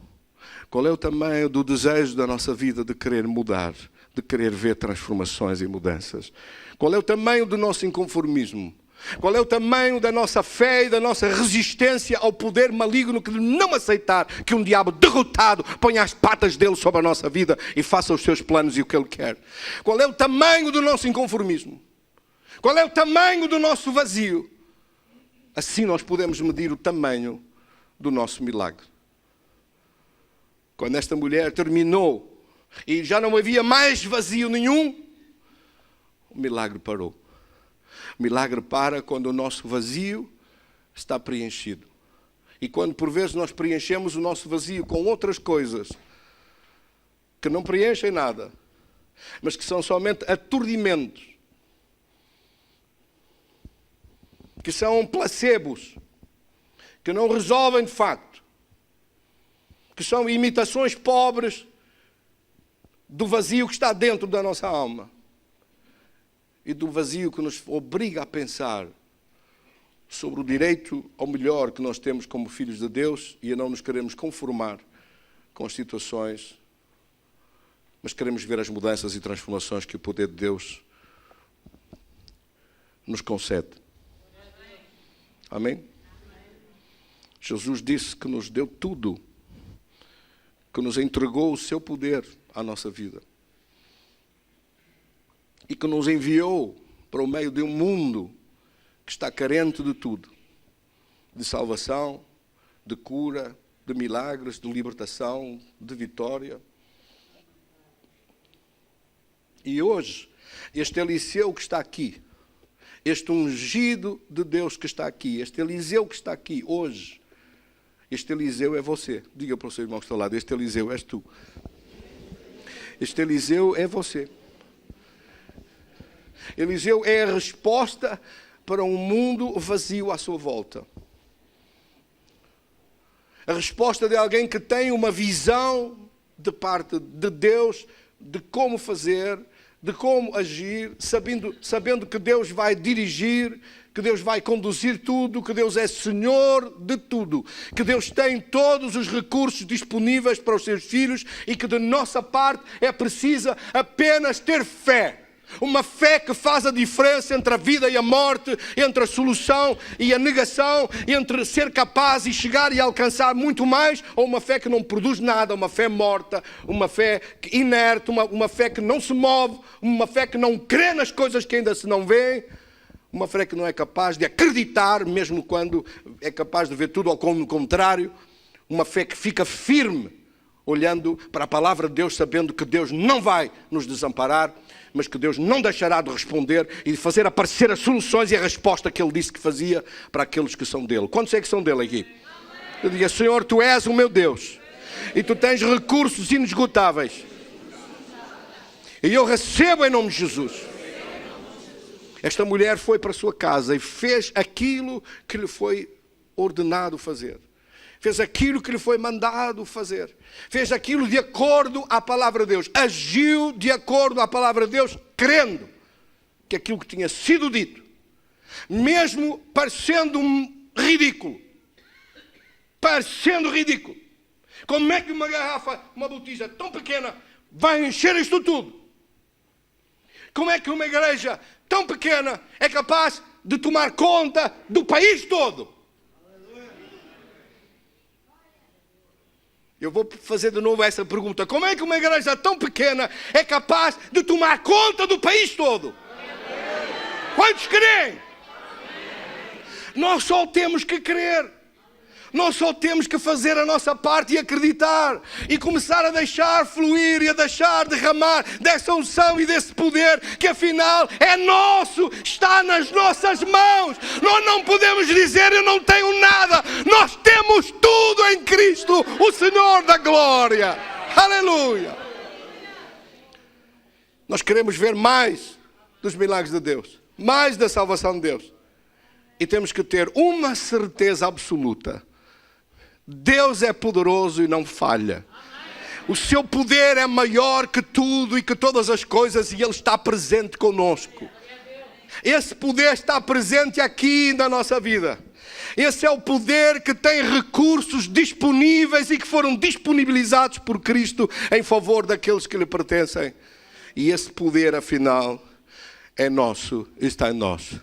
Qual é o tamanho do desejo da nossa vida de querer mudar, de querer ver transformações e mudanças? Qual é o tamanho do nosso inconformismo? Qual é o tamanho da nossa fé e da nossa resistência ao poder maligno de não aceitar que um diabo derrotado ponha as patas dele sobre a nossa vida e faça os seus planos e o que ele quer? Qual é o tamanho do nosso inconformismo? Qual é o tamanho do nosso vazio? Assim nós podemos medir o tamanho do nosso milagre. Quando esta mulher terminou e já não havia mais vazio nenhum, o milagre parou. O milagre para quando o nosso vazio está preenchido. E quando por vezes nós preenchemos o nosso vazio com outras coisas que não preenchem nada, mas que são somente aturdimentos, que são placebos, que não resolvem de facto, que são imitações pobres do vazio que está dentro da nossa alma. E do vazio que nos obriga a pensar sobre o direito ao melhor que nós temos como filhos de Deus e a não nos queremos conformar com as situações, mas queremos ver as mudanças e transformações que o poder de Deus nos concede. Amém? Jesus disse que nos deu tudo, que nos entregou o seu poder à nossa vida. E que nos enviou para o meio de um mundo que está carente de tudo. De salvação, de cura, de milagres, de libertação, de vitória. E hoje, este Eliseu que está aqui, este ungido de Deus que está aqui, este Eliseu que está aqui hoje, este Eliseu é você. Diga para o seu irmão que está ao lado, este Eliseu és tu. Este Eliseu é você. Eliseu é a resposta para um mundo vazio à sua volta. A resposta de alguém que tem uma visão de parte de Deus, de como fazer, de como agir, sabendo que Deus vai dirigir, que Deus vai conduzir tudo, que Deus é Senhor de tudo, que Deus tem todos os recursos disponíveis para os seus filhos e que de nossa parte é preciso apenas ter fé. Uma fé que faz a diferença entre a vida e a morte, entre a solução e a negação, entre ser capaz e chegar e alcançar muito mais, ou uma fé que não produz nada, uma fé morta, uma fé inerte, uma fé que não se move, uma fé que não crê nas coisas que ainda se não vêem, uma fé que não é capaz de acreditar, mesmo quando é capaz de ver tudo ao contrário, uma fé que fica firme, olhando para a palavra de Deus, sabendo que Deus não vai nos desamparar, mas que Deus não deixará de responder e de fazer aparecer as soluções e a resposta que Ele disse que fazia para aqueles que são dele. Quantos é que são dele aqui? Eu digo, Senhor, Tu és o meu Deus e Tu tens recursos inesgotáveis. E eu recebo em nome de Jesus. Esta mulher foi para a sua casa e fez aquilo que lhe foi ordenado fazer. Fez aquilo que lhe foi mandado fazer. Fez aquilo de acordo à palavra de Deus. Agiu de acordo à palavra de Deus, crendo que aquilo que tinha sido dito, mesmo parecendo ridículo. Parecendo ridículo. Como é que uma garrafa, uma botija tão pequena vai encher isto tudo? Como é que uma igreja tão pequena é capaz de tomar conta do país todo? Eu vou fazer de novo essa pergunta. Como é que uma igreja tão pequena é capaz de tomar conta do país todo? Quantos creem? Nós só temos que crer. Nós só temos que fazer a nossa parte e acreditar. E começar a deixar fluir e a deixar derramar dessa unção e desse poder que afinal é nosso, está nas nossas mãos. Nós não podemos dizer eu não tenho nada. Nós temos tudo em Cristo, o Senhor da glória. Aleluia. Nós queremos ver mais dos milagres de Deus, mais da salvação de Deus. E temos que ter uma certeza absoluta. Deus é poderoso e não falha. O seu poder é maior que tudo e que todas as coisas e Ele está presente conosco. Esse poder está presente aqui na nossa vida. Esse é o poder que tem recursos disponíveis e que foram disponibilizados por Cristo em favor daqueles que lhe pertencem. E esse poder, afinal, é nosso, está em nós.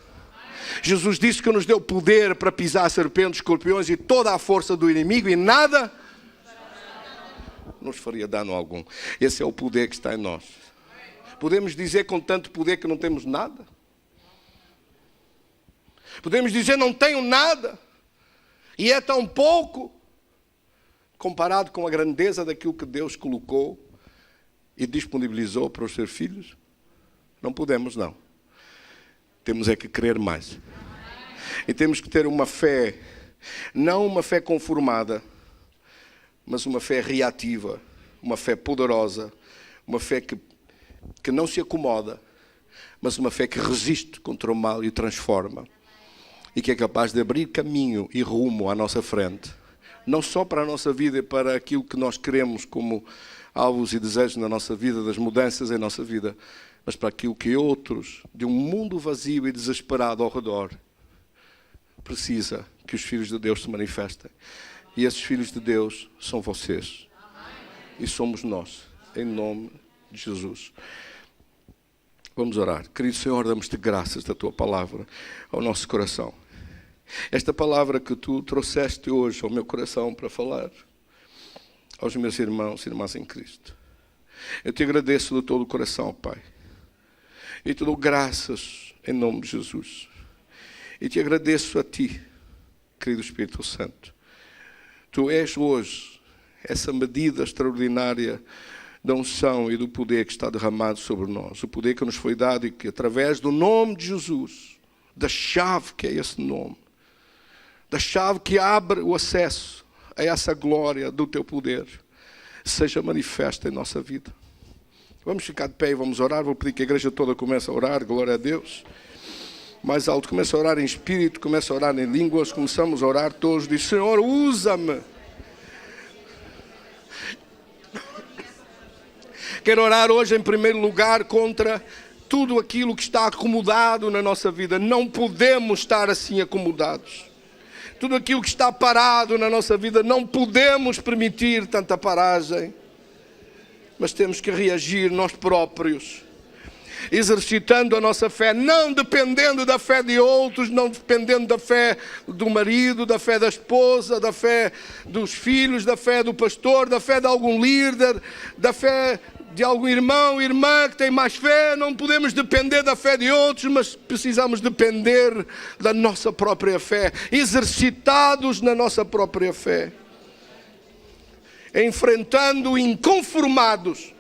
Jesus disse que nos deu poder para pisar serpentes, escorpiões e toda a força do inimigo e nada nos faria dano algum. Esse é o poder que está em nós. Podemos dizer com tanto poder que não temos nada? Podemos dizer não tenho nada e é tão pouco comparado com a grandeza daquilo que Deus colocou e disponibilizou para os seus filhos? Não podemos, não. Temos é que crer mais. E temos que ter uma fé, não uma fé conformada, mas uma fé reativa, uma fé poderosa, uma fé que não se acomoda, mas uma fé que resiste contra o mal e o transforma. E que é capaz de abrir caminho e rumo à nossa frente. Não só para a nossa vida e para aquilo que nós queremos como alvos e desejos na nossa vida, das mudanças em nossa vida, mas para aquilo que outros, de um mundo vazio e desesperado ao redor, precisa que os filhos de Deus se manifestem. E esses filhos de Deus são vocês. E somos nós, em nome de Jesus. Vamos orar. Querido Senhor, damos-te graças da tua palavra ao nosso coração. Esta palavra que tu trouxeste hoje ao meu coração para falar aos meus irmãos e irmãs em Cristo. Eu te agradeço de todo o coração, Pai. E te dou graças em nome de Jesus. E te agradeço a ti, querido Espírito Santo. Tu és hoje essa medida extraordinária da unção e do poder que está derramado sobre nós. O poder que nos foi dado e que através do nome de Jesus, da chave que é esse nome, da chave que abre o acesso a essa glória do teu poder, seja manifesta em nossa vida. Vamos ficar de pé e vamos orar. Vou pedir que a igreja toda comece a orar, glória a Deus. Mais alto, começa a orar em espírito, começa a orar em línguas, começamos a orar todos. Diz, Senhor, usa-me. Quero orar hoje em primeiro lugar contra tudo aquilo que está acomodado na nossa vida. Não podemos estar assim acomodados. Tudo aquilo que está parado na nossa vida, não podemos permitir tanta paragem. Mas temos que reagir nós próprios, exercitando a nossa fé, não dependendo da fé de outros, não dependendo da fé do marido, da fé da esposa, da fé dos filhos, da fé do pastor, da fé de algum líder, da fé de algum irmão, irmã que tem mais fé. Não podemos depender da fé de outros, mas precisamos depender da nossa própria fé, exercitados na nossa própria fé, enfrentando inconformados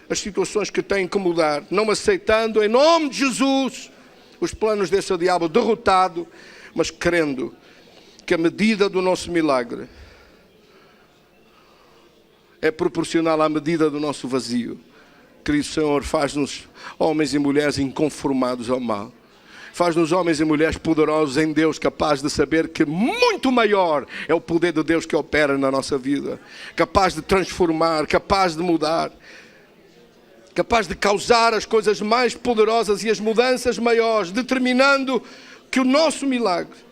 as situações que têm que mudar, não aceitando em nome de Jesus os planos desse diabo derrotado, mas crendo que a medida do nosso milagre é proporcional à medida do nosso vazio. Querido Senhor, faz-nos homens e mulheres inconformados ao mal. Faz-nos homens e mulheres poderosos em Deus, capazes de saber que muito maior é o poder de Deus que opera na nossa vida. Capaz de transformar, capaz de mudar, capaz de causar as coisas mais poderosas e as mudanças maiores, determinando que o nosso milagre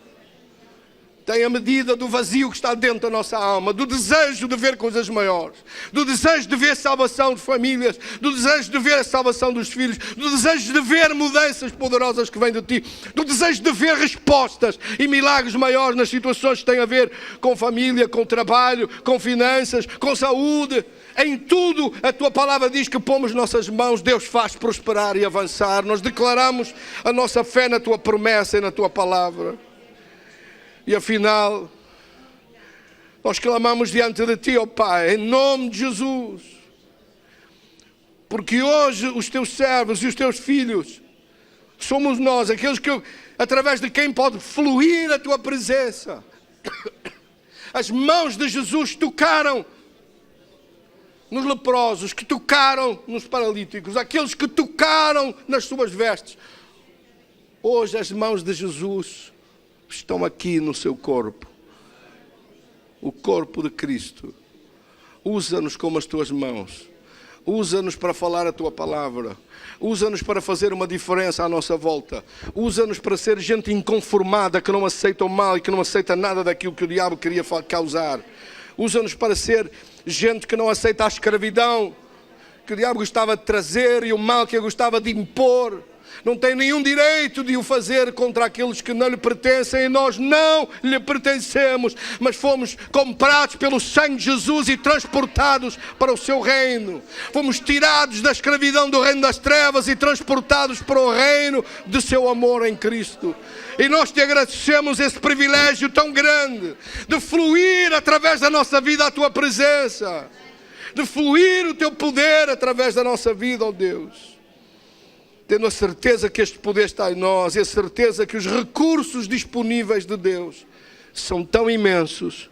tem a medida do vazio que está dentro da nossa alma, do desejo de ver coisas maiores, do desejo de ver salvação de famílias, do desejo de ver a salvação dos filhos, do desejo de ver mudanças poderosas que vêm de ti, do desejo de ver respostas e milagres maiores nas situações que têm a ver com família, com trabalho, com finanças, com saúde. Em tudo a tua palavra diz que pomos nossas mãos, Deus faz prosperar e avançar. Nós declaramos a nossa fé na tua promessa e na tua palavra. E afinal, nós clamamos diante de ti, ó Pai, em nome de Jesus. Porque hoje os teus servos e os teus filhos somos nós, aqueles que, através de quem pode fluir a tua presença. As mãos de Jesus tocaram nos leprosos, que tocaram nos paralíticos, aqueles que tocaram nas suas vestes. Hoje as mãos de Jesus estão aqui no seu corpo, o corpo de Cristo. Usa-nos como as tuas mãos, Usa-nos para falar a Tua palavra. Usa-nos para fazer uma diferença à nossa volta. Usa-nos para ser gente inconformada, que não aceita o mal e que não aceita nada daquilo que o diabo queria causar. Usa-nos para ser gente que não aceita a escravidão que o diabo gostava de trazer e o mal que ele gostava de impor. Não tem nenhum direito de o fazer contra aqueles que não lhe pertencem, e nós não lhe pertencemos, mas fomos comprados pelo sangue de Jesus e transportados para o seu reino. Fomos tirados da escravidão do reino das trevas e transportados para o reino do seu amor em Cristo. E nós te agradecemos esse privilégio tão grande de fluir através da nossa vida a tua presença, de fluir o teu poder através da nossa vida, ó Deus. Tendo a certeza que este poder está em nós e a certeza que os recursos disponíveis de Deus são tão imensos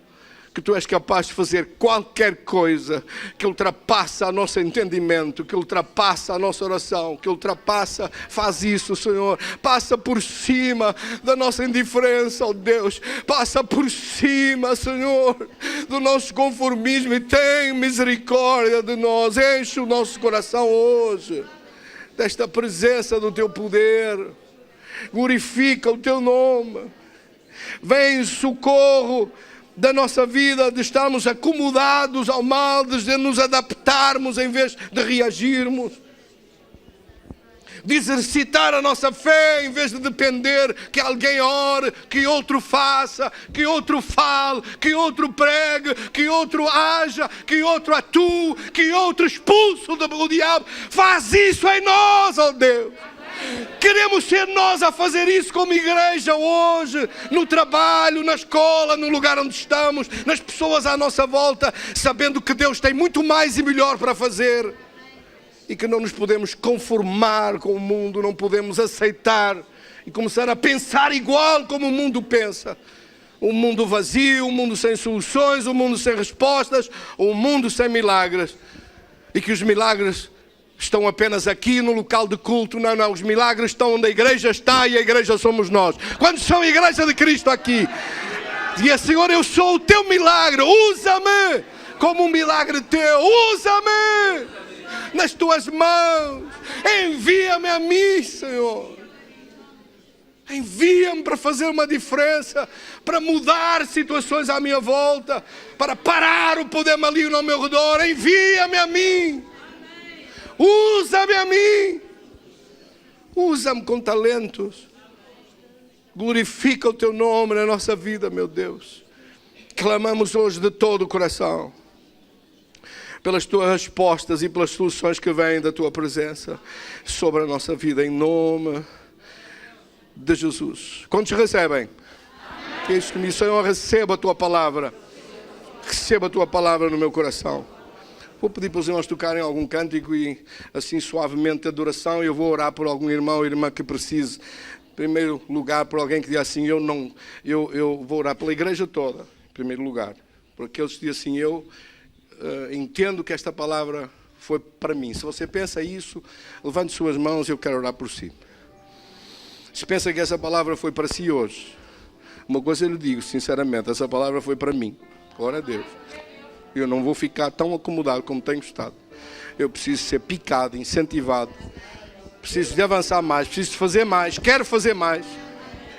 que Tu és capaz de fazer qualquer coisa que ultrapassa o nosso entendimento, que ultrapassa a nossa oração, que ultrapassa, faz isso, Senhor. Passa por cima da nossa indiferença, ó Deus. Passa por cima, Senhor, do nosso conformismo e tem misericórdia de nós. Enche o nosso coração hoje desta presença do Teu poder. Glorifica o Teu nome. Vem em socorro da nossa vida, de estarmos acomodados ao mal, de nos adaptarmos em vez de reagirmos, de exercitar a nossa fé em vez de depender que alguém ore, que outro faça, que outro fale, que outro pregue, que outro haja, que outro atue, que outro expulse o diabo. Faz isso em nós, ó Deus. Queremos ser nós a fazer isso como igreja hoje, no trabalho, na escola, no lugar onde estamos, nas pessoas à nossa volta, sabendo que Deus tem muito mais e melhor para fazer e que não nos podemos conformar com o mundo, não podemos aceitar e começar a pensar igual como o mundo pensa. Um mundo vazio, um mundo sem soluções, um mundo sem respostas, um mundo sem milagres. E que os milagres estão apenas aqui no local de culto. Não, não, os milagres estão onde a igreja está e a igreja somos nós. Quando são a igreja de Cristo aqui, dizia: Senhor, eu sou o teu milagre, usa-me como um milagre teu, usa-me nas tuas mãos, envia-me a mim, Senhor. Envia-me para fazer uma diferença, para mudar situações à minha volta, para parar o poder maligno ao meu redor. Envia-me a mim. Usa-me a mim. Usa-me com talentos. Glorifica o teu nome na nossa vida, meu Deus. Clamamos hoje de todo o coração pelas tuas respostas e pelas soluções que vêm da tua presença sobre a nossa vida, em nome de Jesus. Quantos recebem? Que isso comigo, Senhor, receba a tua palavra. Receba a tua palavra no meu coração. Vou pedir para os irmãos tocarem algum cântico e assim suavemente de adoração. Eu vou orar por algum irmão ou irmã que precise. Em primeiro lugar, por alguém que diz assim: eu vou orar pela igreja toda, em primeiro lugar. Por aqueles que dizem assim: eu entendo que esta palavra foi para mim. Se você pensa isso, levante suas mãos e eu quero orar por si. Se pensa que essa palavra foi para si hoje, uma coisa eu lhe digo sinceramente: essa palavra foi para mim. Glória a Deus. Eu não vou ficar tão acomodado como tenho estado. Eu preciso ser picado, incentivado. Preciso de avançar mais, preciso de fazer mais. Quero fazer mais.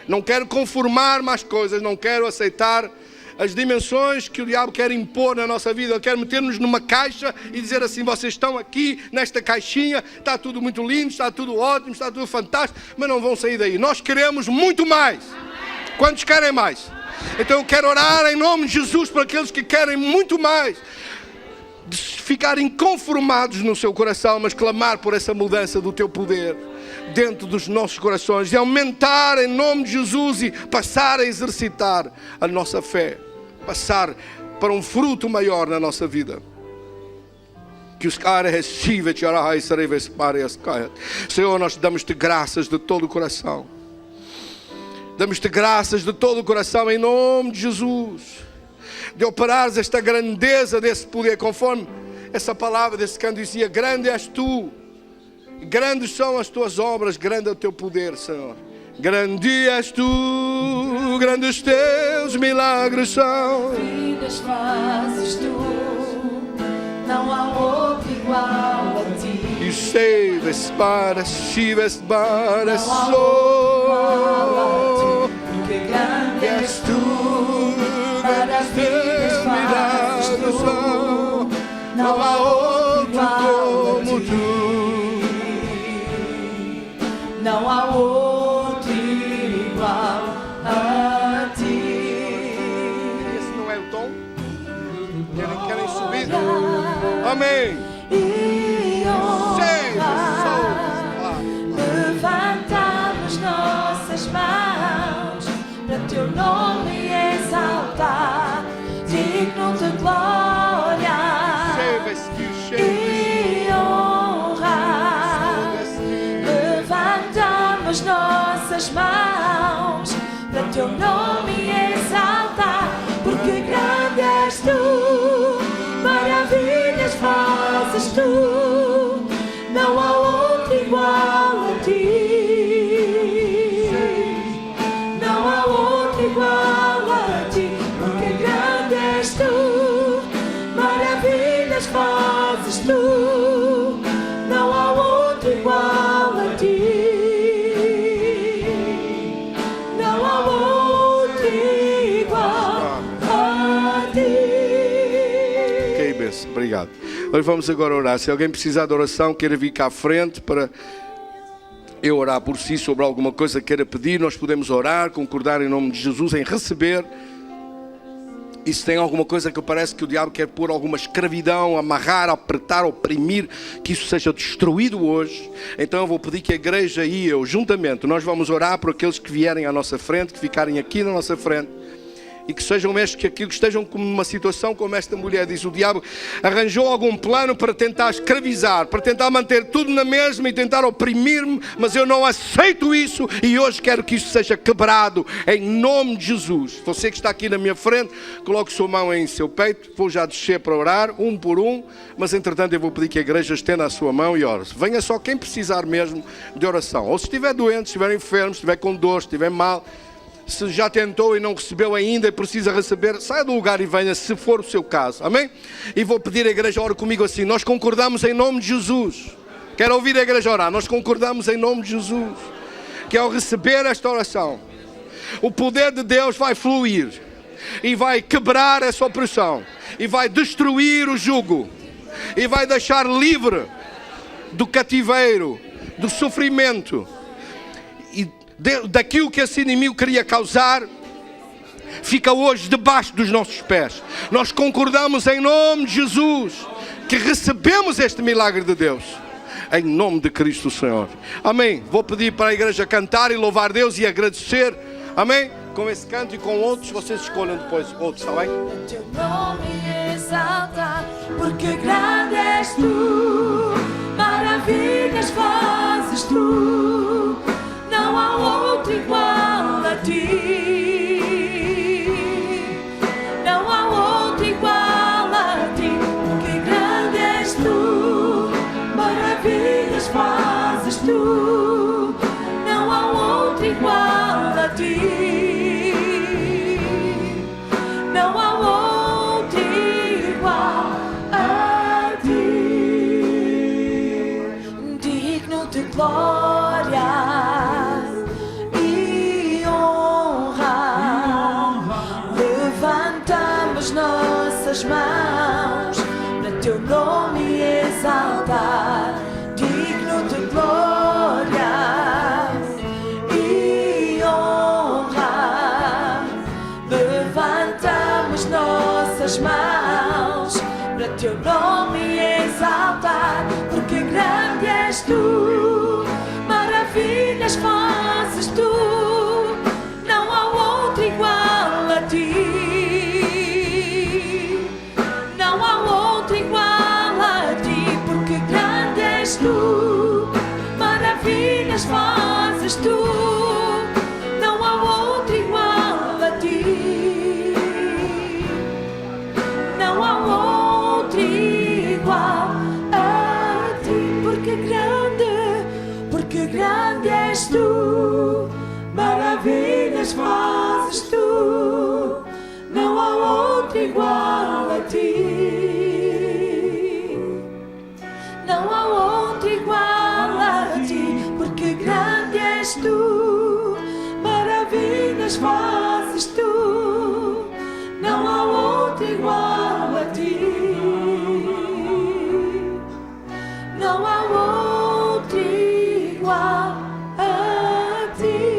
Não quero conformar mais coisas. Não quero aceitar as dimensões que o diabo quer impor na nossa vida. Ele quer meter-nos numa caixa e dizer assim: vocês estão aqui nesta caixinha, está tudo muito lindo, está tudo ótimo, está tudo fantástico, mas não vão sair daí. Nós queremos muito mais. Quantos querem mais? Então eu quero orar em nome de Jesus para aqueles que querem muito mais, de ficarem conformados no seu coração, mas clamar por essa mudança do teu poder dentro dos nossos corações, de aumentar em nome de Jesus e passar a exercitar a nossa fé, passar para um fruto maior na nossa vida. Que os caras recebam, Senhor, nós damos-te graças de todo o coração. Damos-te graças de todo o coração em nome de Jesus, de operares esta grandeza desse poder, conforme essa palavra desse canto dizia: grande és tu, grandes são as tuas obras, grande é o teu poder, Senhor. Grande és tu, grandes teus milagres são. Vidas fazes tu, não há outro igual. Sheves para, Shives para, sou. Que grande és tu, maravilhas fazes tu. Não há outro como tu. Não há outro igual a ti. Esse não é o tom? Querem subir? Amém. E levantamos nossas mãos para teu nome exaltar, digno de glória e honra. Levantamos nossas mãos para teu nome exaltar, porque grande és tu, maravilhas fazes tu, não há outro igual a ti. Não há outro igual a ti, porque grande és tu, maravilhas fazes tu, não há outro igual a ti. Não há outro igual a ti. Ok, benção. Obrigado. Nós vamos agora orar. Se alguém precisar de oração, queira vir cá à frente para eu orar por si sobre alguma coisa que queira pedir, nós podemos orar, concordar em nome de Jesus em receber. E se tem alguma coisa que parece que o diabo quer pôr alguma escravidão, amarrar, apertar, oprimir, que isso seja destruído hoje, então eu vou pedir que a igreja e eu, juntamente, nós vamos orar por aqueles que vierem à nossa frente, que ficarem aqui na nossa frente, e que sejam mesmo que aquilo que estejam como uma situação como esta mulher diz. O diabo arranjou algum plano para tentar escravizar, para tentar manter tudo na mesma e tentar oprimir-me, mas eu não aceito isso e hoje quero que isso seja quebrado em nome de Jesus. Você que está aqui na minha frente, coloque sua mão em seu peito. Vou já descer para orar, um por um, mas entretanto eu vou pedir que a igreja estenda a sua mão e ore. Venha só quem precisar mesmo de oração, ou se estiver doente, se estiver enfermo, se estiver com dor, se estiver mal, se já tentou e não recebeu ainda e precisa receber, saia do lugar e venha, se for o seu caso, amém? E vou pedir à igreja, ore comigo assim. Nós concordamos em nome de Jesus. Quero ouvir a igreja orar. Nós concordamos em nome de Jesus que ao receber esta oração, o poder de Deus vai fluir e vai quebrar essa opressão e vai destruir o jugo e vai deixar livre do cativeiro, do sofrimento e daquilo que esse inimigo queria causar. Fica hoje debaixo dos nossos pés. Nós concordamos em nome de Jesus que recebemos este milagre de Deus em nome de Cristo Senhor, amém. Vou pedir para a igreja cantar e louvar Deus e agradecer, amém, com esse canto e com outros. Vocês escolhem depois outros, está bem? Teu nome exalta, porque grande és tu, maravilhas fazes tu, não há outro igual a ti. Não há outro igual a ti, porque grande és tu, maravilhas fazes tu, não há outro igual a ti. Não há outro igual a ti. Digno de glória e honra, levantamos nossas mãos para teu nome exaltar. Digno de glória e honra, levantamos nossas mãos para teu nome exaltar, porque grande és tu, maravilhas fazes tu, não há outro igual a ti. Não há outro igual a ti, porque grande és tu, maravilhas fazes tu, não há outro igual a ti. Não há outro igual a ti, porque grande és tu, maravilhas fazes tu, não há outro igual a ti. Não há outro igual grandes fazes tu, não há outro igual a ti. Não há outro igual a ti.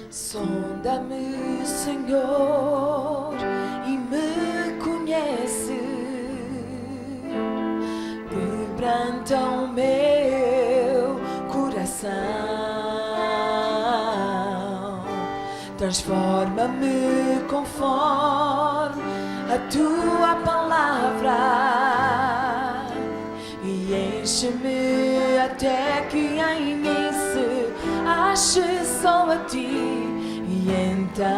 Sonda-me, Senhor, e me conhece. Quebranta o meu coração. Transforma-me conforme a tua palavra e enche-me até que em mim se ache só a ti. E então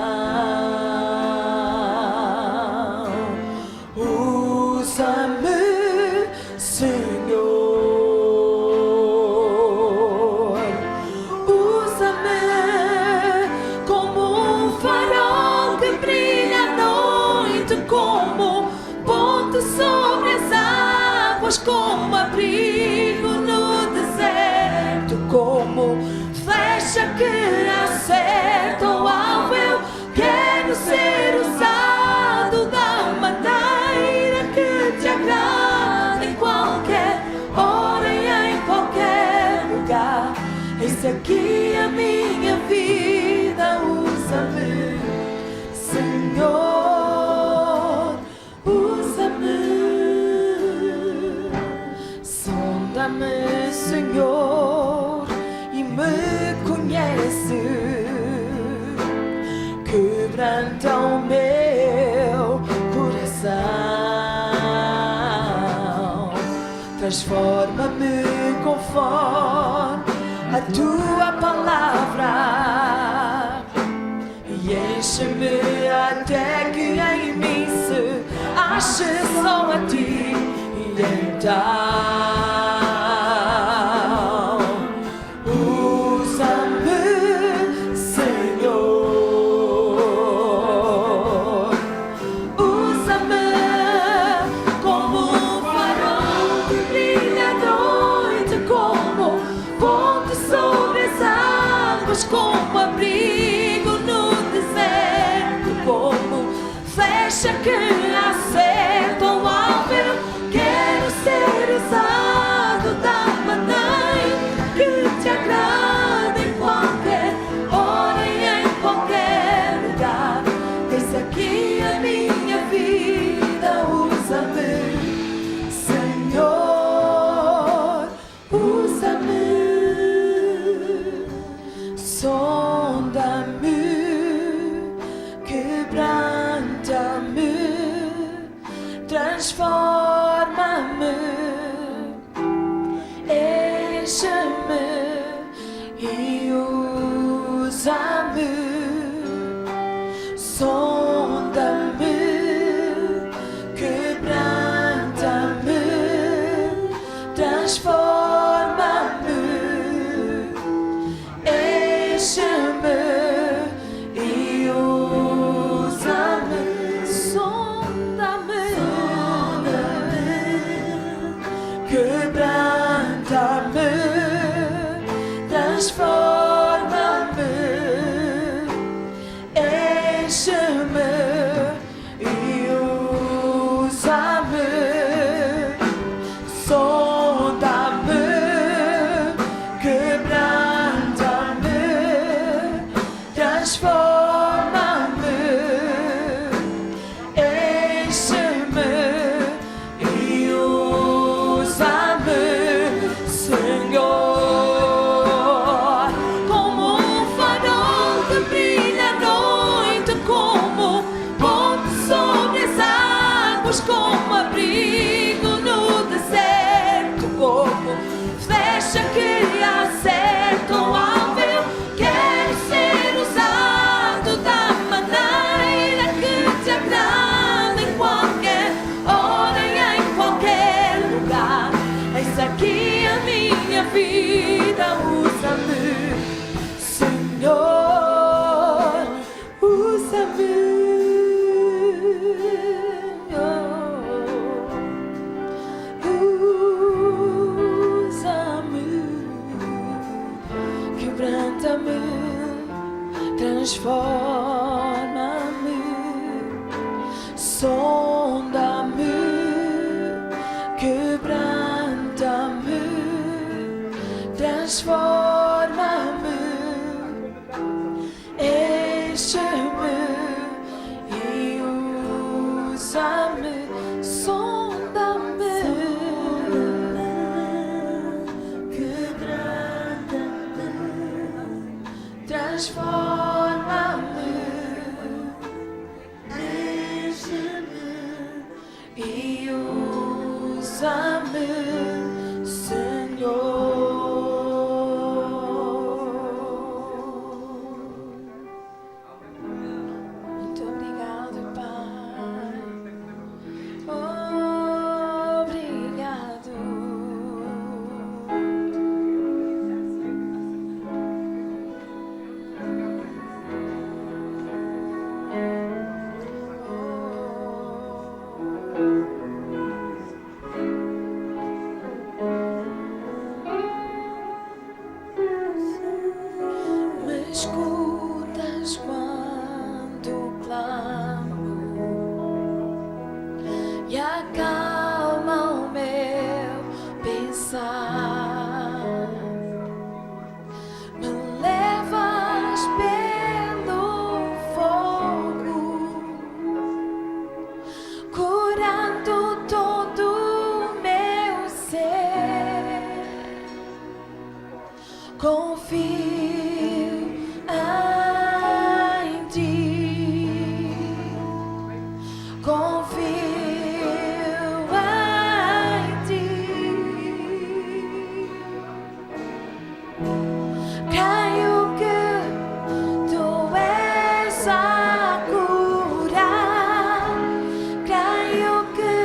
usa-me, Senhor, usa-me como um farol que brilha à noite, como ponte sobre as águas, como abrigo no deserto, como flecha que acerta o alvo. Eu quero ser usado da maneira que te agrada, em qualquer hora e em qualquer lugar. Eis aqui a minha vida, usa-me, Senhor, usa-me. Sonda-me, Senhor, e me conhece. Quebranta o meu coração. Transforma-me conforme a tua palavra e enche-me até que em mim se ache só a ti. E então usa-me, Senhor, usa-me como um farol que brilha à noite, como ponte sobre as águas, como abrigo no deserto, como flecha que acerta o alvo. Eu quero ser usado da maneira que te agrada, em qualquer hora e em qualquer lugar. Eis aqui a minha vida, usa-me, Senhor, usa-me. Sonda-me, quebranta-me, transforma-me, enche-me e usa-me. Sonda-me, quebranta-me, transforma-me, enche-me e usa-me. Sonda-me, quebranta-me, transforma-me, enche-me e usa-me. Sonda-me, quebranta-me, transforma-me, enche-me e usa-me, Senhor, como um farol que brilha à noite, como ponte sobre as águas, como abrigo no deserto, como flecha que acerta o alvo. Eu quero ser usado da maneira que te agrada, em qualquer hora e em qualquer lugar. Eis aqui a minha vida, usa-me, Senhor, usa-me. transforma-me, sonda-me, quebranta-me, transforma-me, enche-me e usa-me, sonda-me, quebranta-me, transforma-me, enche-me e usa-me, Senhor. Muito obrigado, Pai. Obrigado. Me escutas quando clamo e acalma o meu pensar. Me levas pelo fogo, curando todo o meu ser. Confio em ti, confio em ti. Creio que tu és a curar, creio que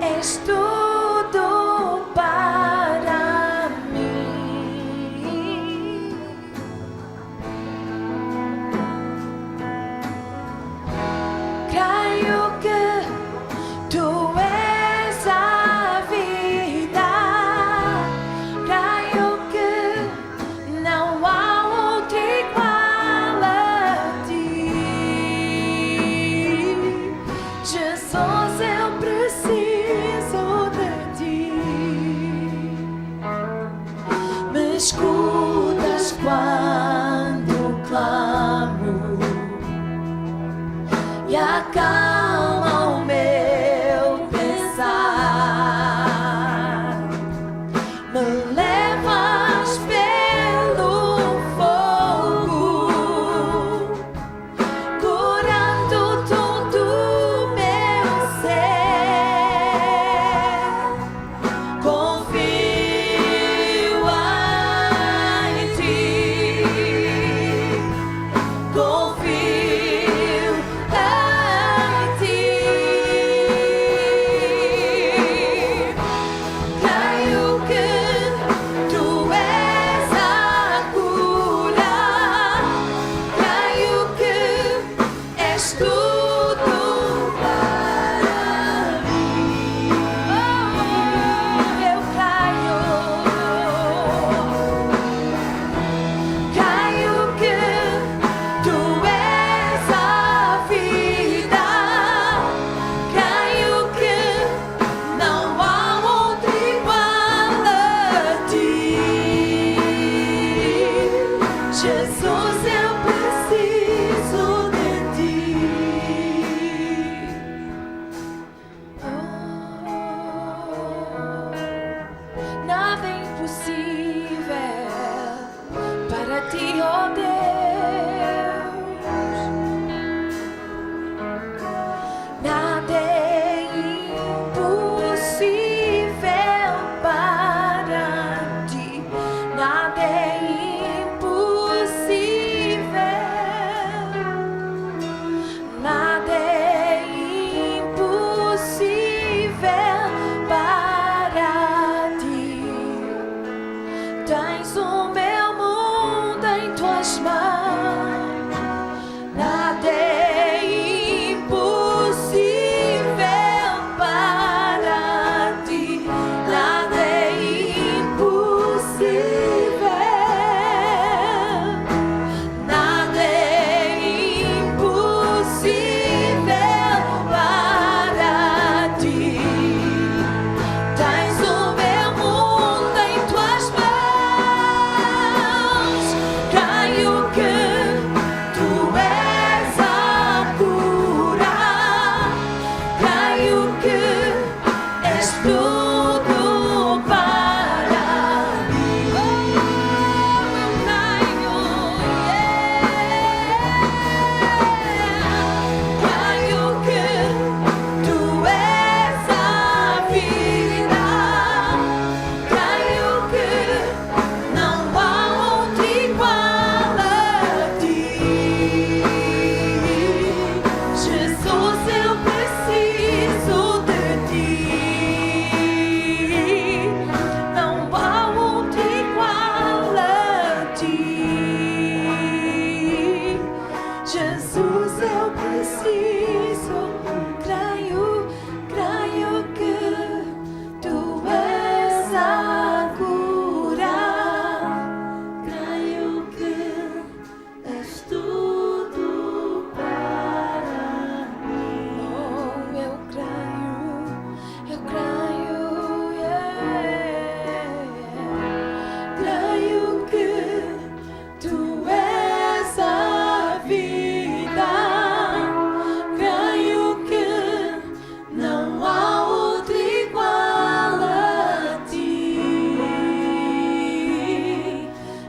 és tudo para mim. Creio que tu és a vida, creio que não há outro igual a ti. Jesus, eu preciso de ti. Me escutas quando clamo e acalma o meu pensar. Me levas pelo fogo, curando todo o meu ser. Confio em ti, confio em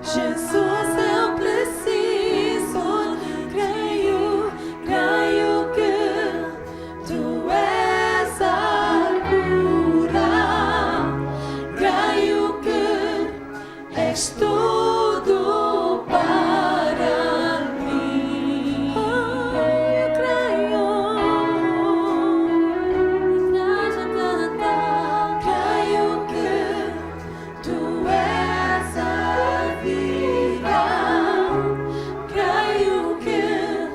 Jesus, eu preciso, creio que tu és a cura, creio que és tudo para mim. Eu creio que tu és a vida, creio que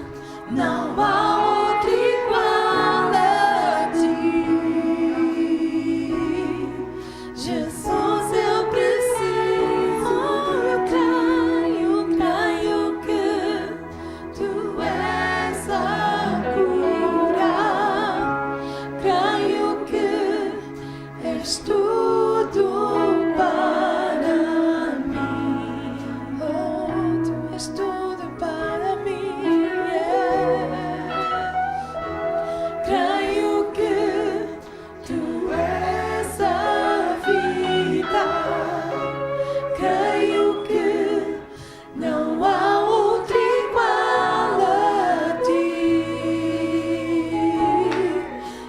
não há outro igual a ti. Jesus, eu preciso, eu creio que tu és a cura, creio que és tudo para mim. Oh, tu és tudo para mim. Creio que tu és a vida, creio que não há outro igual a ti.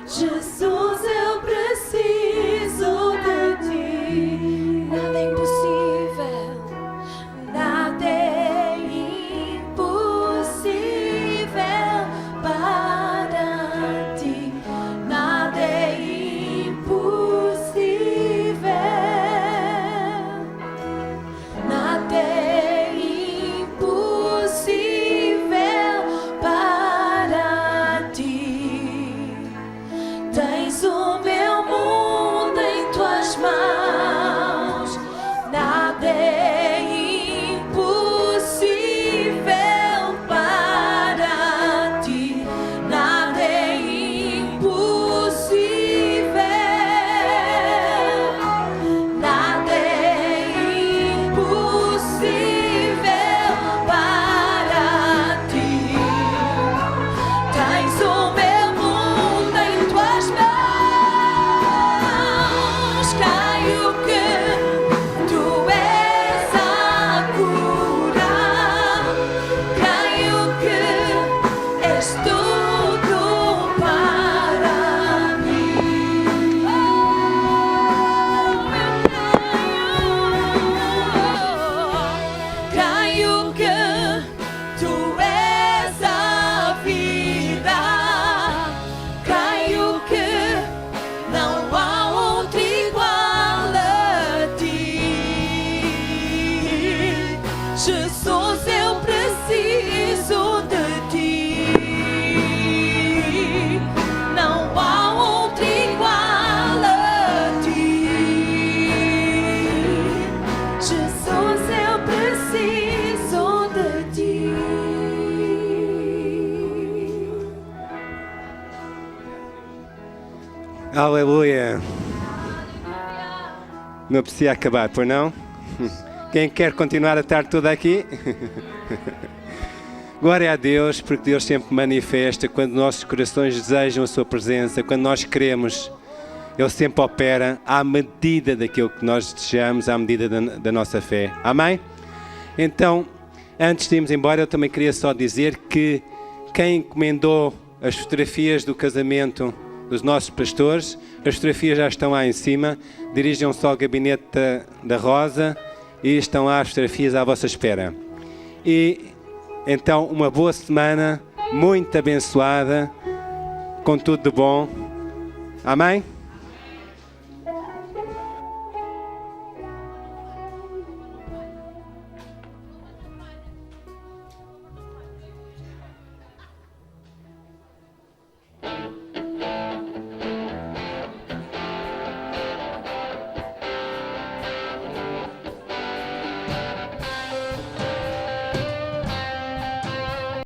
Jesus, eu preciso de ti. Nada é impossível, nada é impossível para ti. Nada é impossível, nada é impossível para ti. Tens o meu mundo em tuas mãos, nada é impossível para ti, nada é impossível, nada é impossível para ti. Tens o meu mundo em tuas mãos, creio que tu és a cura, creio que és tudo para mim. Creio que tu és a vida, creio que não há outro igual a ti. Jesus, eu preciso de ti. Não há outro igual a ti. Jesus, eu preciso de ti. Aleluia! Não precisa acabar, pois não? Quem quer continuar a estar tudo aqui? Glória a Deus, porque Deus sempre manifesta quando nossos corações desejam a sua presença, quando nós queremos, Ele sempre opera à medida daquilo que nós desejamos, à medida da nossa fé. Amém? Então, antes de irmos embora, eu também queria só dizer que quem encomendou as fotografias do casamento dos nossos pastores, as fotografias já estão lá em cima, dirijam-se ao gabinete da Rosa e estão lá as fotografias à vossa espera. E então, uma boa semana, muito abençoada, com tudo de bom. Amém?